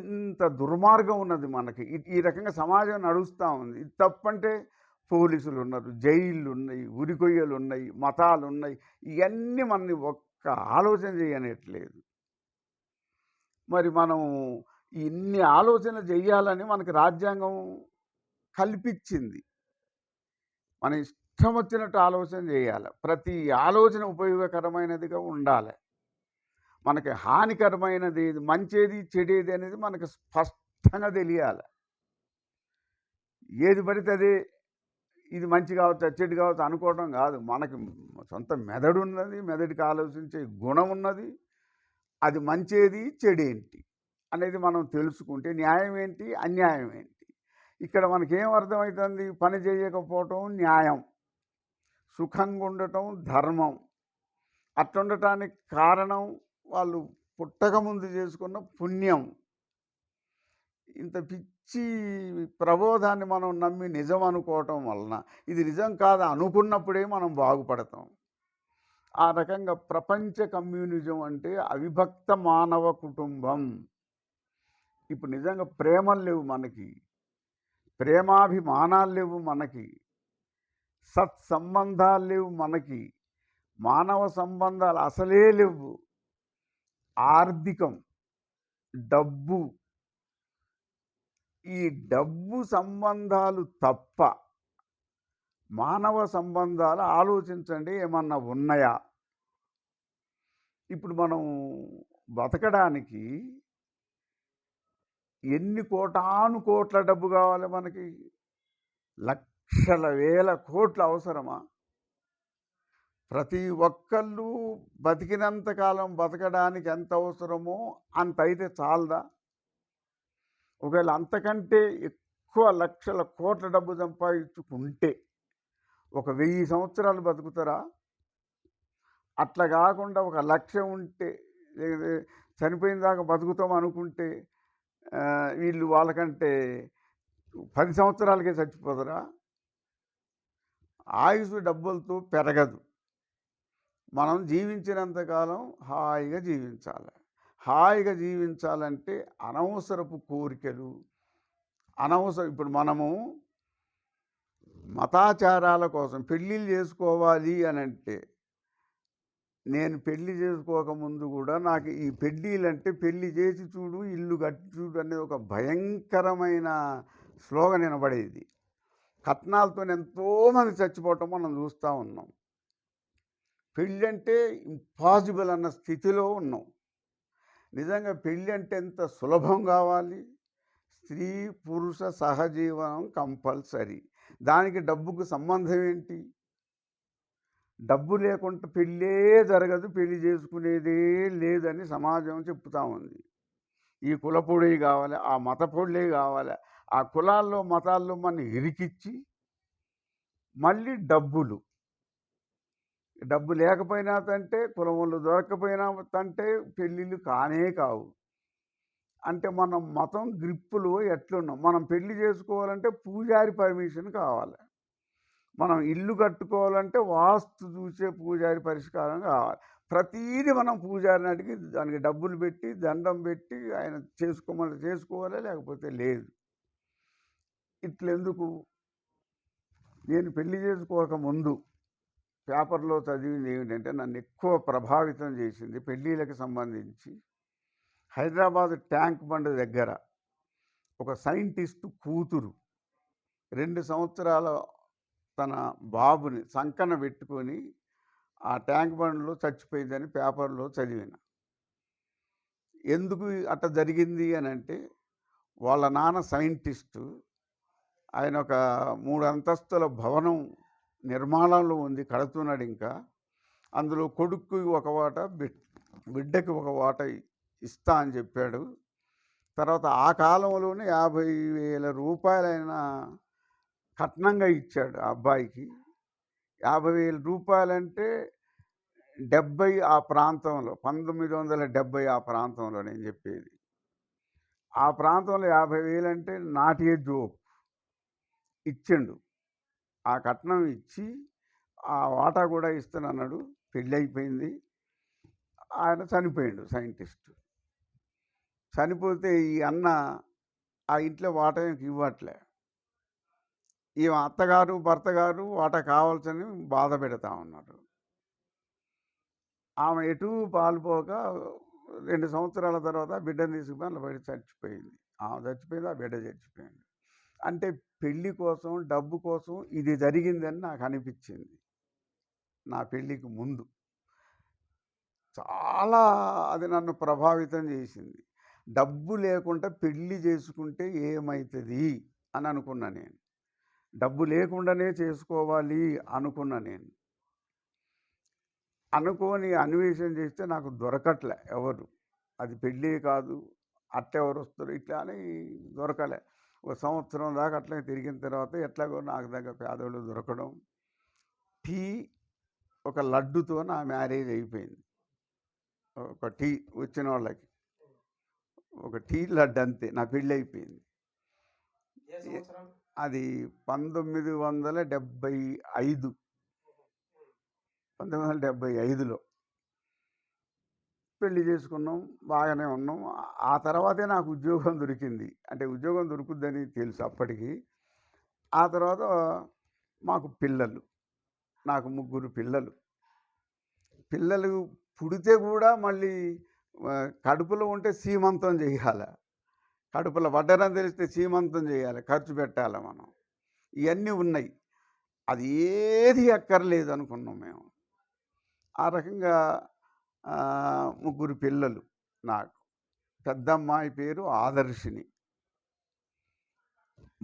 ఇంత దుర్మార్గం ఉన్నది మనకి. ఈ రకంగా సమాజం నడుస్తూ ఉంది. ఇది తప్పంటే పోలీసులు ఉన్నారు, జైళ్ళు ఉన్నాయి, ఉరికొయ్యలు ఉన్నాయి, మతాలు ఉన్నాయి. ఇవన్నీ మనని ఒక్క ఆలోచన చేయనట్లేదు. మరి మనం ఇన్ని ఆలోచన చెయ్యాలని మనకి రాజ్యాంగం కల్పించింది. మన ఇష్టం వచ్చినట్టు ఆలోచన చేయాలి. ప్రతి ఆలోచన ఉపయోగకరమైనదిగా ఉండాలి. మనకి హానికరమైనది ఏది, మంచేది చెడేది అనేది మనకు స్పష్టంగా తెలియాలి. ఏది పడితే అదే ఇది మంచి కావచ్చు, చెడు కావచ్చు అనుకోవడం కాదు. మనకి సొంత మెదడు ఉన్నది, మెదడుకి ఆలోచించే గుణం ఉన్నది. అది మంచేది చెడేంటి అనేది మనం తెలుసుకుంటే న్యాయం ఏంటి, అన్యాయం ఏంటి. ఇక్కడ మనకేం అర్థమవుతుంది? పని చేయకపోవటం న్యాయం, సుఖంగా ఉండటం ధర్మం. అట్లుండటానికి కారణం వాళ్ళు పుట్టకముందు చేసుకున్న పుణ్యం. ఇంత పిచ్చి ప్రబోధాన్ని మనం నమ్మి నిజం అనుకోవటం వలన, ఇది నిజం కాదు అనుకున్నప్పుడే మనం బాగుపడతాం. ఆ రకంగా ప్రపంచ కమ్యూనిజం అంటే అవిభక్త మానవ కుటుంబం. ఇప్పుడు నిజంగా ప్రేమలు లేవు మనకి, ప్రేమాభిమానాలు లేవు మనకి, సత్సంబంధాలు లేవు మనకి, మానవ సంబంధాలు అసలే లేవు. ఆర్థికం, డబ్బు, ఈ డబ్బు సంబంధాలు తప్ప మానవ సంబంధాలు ఆలోచించండి ఏమన్నా ఉన్నాయా? ఇప్పుడు మనం బతకడానికి ఎన్ని కోటాను కోట్ల డబ్బు కావాలి మనకి? లక్షల వేల కోట్ల అవసరమా? ప్రతి ఒక్కళ్ళు బతికినంతకాలం బతకడానికి ఎంత అవసరమో అంత అయితే చాలదా? ఒకవేళ అంతకంటే ఎక్కువ లక్షల కోట్ల డబ్బు సంపాదించుకుంటే 1000 సంవత్సరాలు బతుకుతారా? అట్లా కాకుండా ఒక లక్ష్యం ఉంటే, చనిపోయిన దాకా బతుకుతాం అనుకుంటే వీళ్ళు వాళ్ళకంటే 10 సంవత్సరాలకే చచ్చిపోతారా? ఆయుసు డబ్బులతో పెరగదు. మనం జీవించినంతకాలం హాయిగా జీవించాలి. హాయిగా జీవించాలంటే అనవసరపు కోరికలు, ఇప్పుడు మనము మతాచారాల కోసం పెళ్ళిళ్ళు చేసుకోవాలి అని అంటే, నేను పెళ్ళి చేసుకోకముందు కూడా నాకు ఈ పెళ్ళిళ్ళంటే పెళ్ళి చేసి చూడు, ఇల్లు కట్టి చూడు అనేది ఒక భయంకరమైన స్లోగన్ వినబడేది. కట్నాలతో ఎంతోమంది చచ్చిపోవటం మనం చూస్తూ ఉన్నాం. పెళ్ళి అంటే ఇంపాసిబుల్ అన్న స్థితిలో ఉన్నాం. నిజంగా పెళ్ళి అంటే ఎంత సులభం కావాలి? స్త్రీ పురుష సహజీవనం కంపల్సరీ. దానికి డబ్బుకు సంబంధం ఏంటి? డబ్బు లేకుండా పెళ్ళే జరగదు, పెళ్ళి చేసుకునేదే లేదని సమాజం చెప్తా ఉంది. ఈ కులపొడి కావాలి, ఆ మత పొడి కావాలి, ఆ కులాల్లో మతాల్లో మన ఇరికిచ్చి మళ్ళీ డబ్బు లేకపోయినా తంటే, కులం వాళ్ళు దొరకపోయినా తంటే పెళ్ళిళ్ళు కానే కావు. అంటే మనం మతం గ్రిప్పులో ఎట్లున్నాం? మనం పెళ్లి చేసుకోవాలంటే పూజారి పర్మిషన్ కావాలి. మనం ఇల్లు కట్టుకోవాలంటే వాస్తు చూసే పూజారి పరిష్కారం కావాలి. ప్రతీది మనం పూజారిని అడిగి దానికి డబ్బులు పెట్టి, దండం పెట్టి ఆయన చేసుకోమని చేసుకోవాలి, లేకపోతే లేదు. ఇట్లెందుకు? నేను పెళ్లి చేసుకోకముందు పేపర్‌లో చదివింది ఏమిటంటే, నన్ను ఎక్కువ ప్రభావితం చేసింది పెళ్ళిళ్ళకి సంబంధించి, హైదరాబాద్ ట్యాంక్ బండ్ దగ్గర ఒక సైంటిస్ట్ కూతురు 2 సంవత్సరాల తన బాబుని సంకన పెట్టుకొని ఆ ట్యాంక్ బండ్‌లో చచ్చిపోయిందని పేపర్‌లో చదివిన. ఎందుకు అట్ట జరిగింది అనంటే, వాళ్ళ నాన్న సైంటిస్టు. ఆయన ఒక 3 అంతస్తుల భవనం నిర్మాణంలో ఉంది, కడుతున్నాడింకా. అందులో కొడుక్కి ఒక వాటా, బిడ్డకి ఒక వాటా ఇస్తా అని చెప్పాడు. తర్వాత ఆ కాలంలోనే 50,000 ఆయన కట్నంగా ఇచ్చాడు ఆ అబ్బాయికి. 50,000 అంటే 70 ఆ ప్రాంతంలో, 1970 ఆ ప్రాంతంలో నేను చెప్పేది. ఆ ప్రాంతంలో 50,000 అంటే నాట్ ఏ జోక్. ఇచ్చిండు. ఆ కట్నం ఇచ్చి ఆ వాటా కూడా ఇస్తానన్నాడు. పెళ్ళైపోయింది. ఆయన చనిపోయిండు సైంటిస్టు. చనిపోతే ఈ అన్న ఆ ఇంట్లో వాటా ఇవ్వట్లే. ఈమె అత్తగారు, భర్త గారు వాటా కావాల్సని బాధ పెడతా ఉన్నారు. ఆమె ఎటూ పాలుపోక 2 సంవత్సరాల తర్వాత బిడ్డని తీసుకుపోయి అందులో పడి చచ్చిపోయింది. ఆమె చచ్చిపోయింది, ఆ బిడ్డ చచ్చిపోయింది. అంటే పెళ్లి కోసం, డబ్బు కోసం ఇది జరిగిందని నాకు అనిపించింది నా పెళ్ళికి ముందు. చాలా అది నన్ను ప్రభావితం చేసింది. డబ్బు లేకుండా పెళ్లి చేసుకుంటే ఏమైతుంది అని అనుకున్నా నేను. డబ్బు లేకుండానే చేసుకోవాలి అనుకున్నా నేను. అనుకోని అన్వేషణ చేస్తే నాకు దొరకట్లే ఎవరు. అది పెళ్ళి కాదు, అట్టెవరు వస్తారు ఇట్లా అని దొరకలే. ఒక సంవత్సరం దాకా అట్లనే తిరిగిన తర్వాత ఎట్లాగో నాకు దగ్గర పేదోళ్ళు దొరకడం, టీ ఒక లడ్డుతో నా మ్యారేజ్ అయిపోయింది. ఒక టీ వచ్చిన వాళ్ళకి ఒక టీ లడ్డు అంతే, నా పెళ్ళి అయిపోయింది. అది 1975 1975లో పెళ్లి చేసుకున్నాం. బాగానే ఉన్నాం. ఆ తర్వాతే నాకు ఉద్యోగం దొరికింది. అంటే ఉద్యోగం దొరుకుద్దని తెలుసు అప్పటికి. ఆ తర్వాత మాకు పిల్లలు. నాకు 3 పిల్లలు. పిల్లలు పుడితే కూడా మళ్ళీ కడుపులో ఉంటే సీమంతం చేయాల. కడుపులో పడ్డారని తెలిస్తే సీమంతం చేయాలి, ఖర్చు పెట్టాలి మనం. ఇవన్నీ ఉన్నాయి. అది ఏది అక్కర్లేదు అనుకున్నాం మేము. ఆ రకంగా 3 పిల్లలు నాకు. పెద్దమ్మాయి పేరు ఆదర్శిని.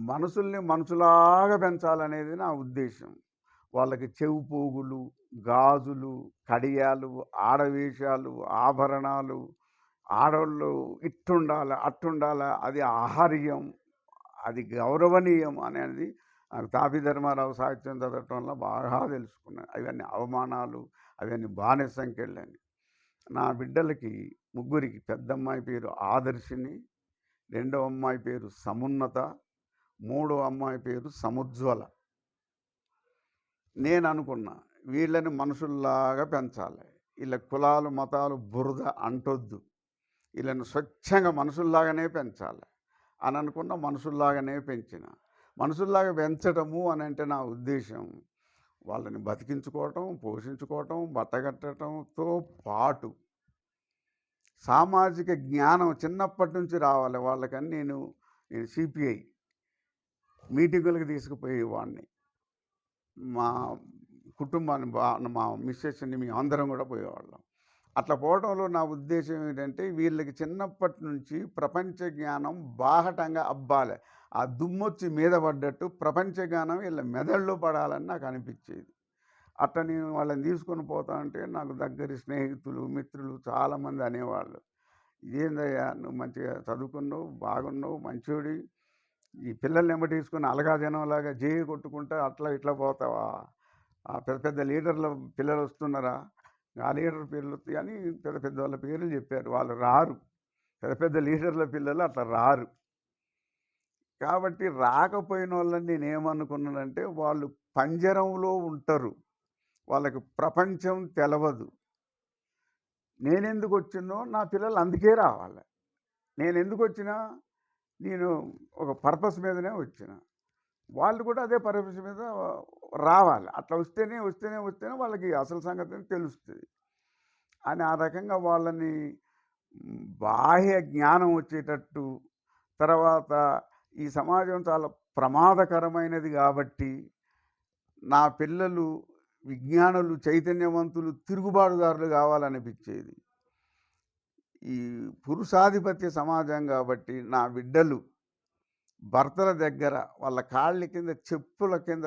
మనుషుల్ని మనుషులాగా పెంచాలనేది నా ఉద్దేశం. వాళ్ళకి చెవు పోగులు, గాజులు, కడియాలు, ఆడవేషాలు, ఆభరణాలు, ఆడోళ్ళు ఇట్టుండాల, అట్టుండాల, అది ఆహార్యం, అది గౌరవనీయం అనేది నాకు తాపి ధర్మారావు సాహిత్యం చదవటం వల్ల బాగా తెలుసుకున్నాను. అవన్నీ అవమానాలు, అవన్నీ బానిస సంఖ్యలని. నా బిడ్డలకి 3కి పెద్దమ్మాయి పేరు ఆదర్శిని, రెండవ అమ్మాయి పేరు సమున్నత, మూడో అమ్మాయి పేరు సముజ్వల. నేను అనుకున్నా వీళ్ళని మనుషుల్లాగా పెంచాలి. వీళ్ళ కులాలు, మతాలు బురద అంటొద్దు. వీళ్ళని స్వచ్ఛంగా మనుషుల్లాగానే పెంచాలి అని అనుకున్న. మనుషుల్లాగానే పెంచిన. మనుషుల్లాగా పెంచడము అని అంటే నా ఉద్దేశం వాళ్ళని బతికించుకోవటం, పోషించుకోవటం, బట్టగట్టడంతో పాటు సామాజిక జ్ఞానం చిన్నప్పటి నుంచి రావాలి వాళ్ళకని నేను సిపిఐ మీటింగులకు తీసుకుపోయేవాడిని. మా కుటుంబాన్ని మా మిస్సెస్ని మేము అందరం కూడా పోయేవాళ్ళం. అట్లా పోవడంలో నా ఉద్దేశం ఏంటంటే వీళ్ళకి చిన్నప్పటి నుంచి ప్రపంచ జ్ఞానం బాహటంగా అబ్బాలి. ఆ దుమ్మొచ్చి మీద పడ్డట్టు ప్రపంచ జ్ఞానం వీళ్ళ మెదడులో పడాలని నాకు అనిపించేది. అట్లా నేను వాళ్ళని తీసుకొని పోతా అంటే నాకు దగ్గరి స్నేహితులు, మిత్రులు చాలామంది అనేవాళ్ళు, ఇదేందయ్యా నువ్వు మంచిగా చదువుకున్నావు, బాగున్నావు, మంచోడి, ఈ పిల్లల్ని తీసుకుని అలగా జనంలాగా జేయి కొట్టుకుంటా అట్లా ఇట్లా పోతావా? ఆ పెద్ద పెద్ద లీడర్ల పిల్లలు వస్తున్నారా? ఆ లీడర్ పిల్లలు అని పెద్ద పెద్ద వాళ్ళ పేర్లు చెప్పారు. వాళ్ళు రారు. పెద్ద పెద్ద లీడర్ల పిల్లలు అట్లా రారు. కాబట్టి రాకపోయినోళ్ళని నేనేమనుకున్నానంటే, వాళ్ళు పంజరంలో ఉంటారు. వాళ్ళకి ప్రపంచం తెలవదు. నేనెందుకొచ్చినో నా పిల్లలు అందుకే రావాలి. నేనెందుకొచ్చినా, నేను ఒక పర్పస్ మీదనే వచ్చిన. వాళ్ళు కూడా అదే పర్పస్ మీద రావాలి. అట్లా వస్తేనే వాళ్ళకి అసలు సంగతి తెలుస్తది. అని ఆ రకంగా వాళ్ళని బాహ్య జ్ఞానం వచ్చేటట్టు, తర్వాత ఈ సమాజం చాలా ప్రమాదకరమైనది కాబట్టి, నా పిల్లలు విజ్ఞానులు, చైతన్యవంతులు, తిరుగుబాటుదారులు కావాలనిపించేది. ఈ పురుషాధిపత్య సమాజం కాబట్టి నా బిడ్డలు భర్తల దగ్గర వాళ్ళ కాళ్ళ కింద చెప్పుల కింద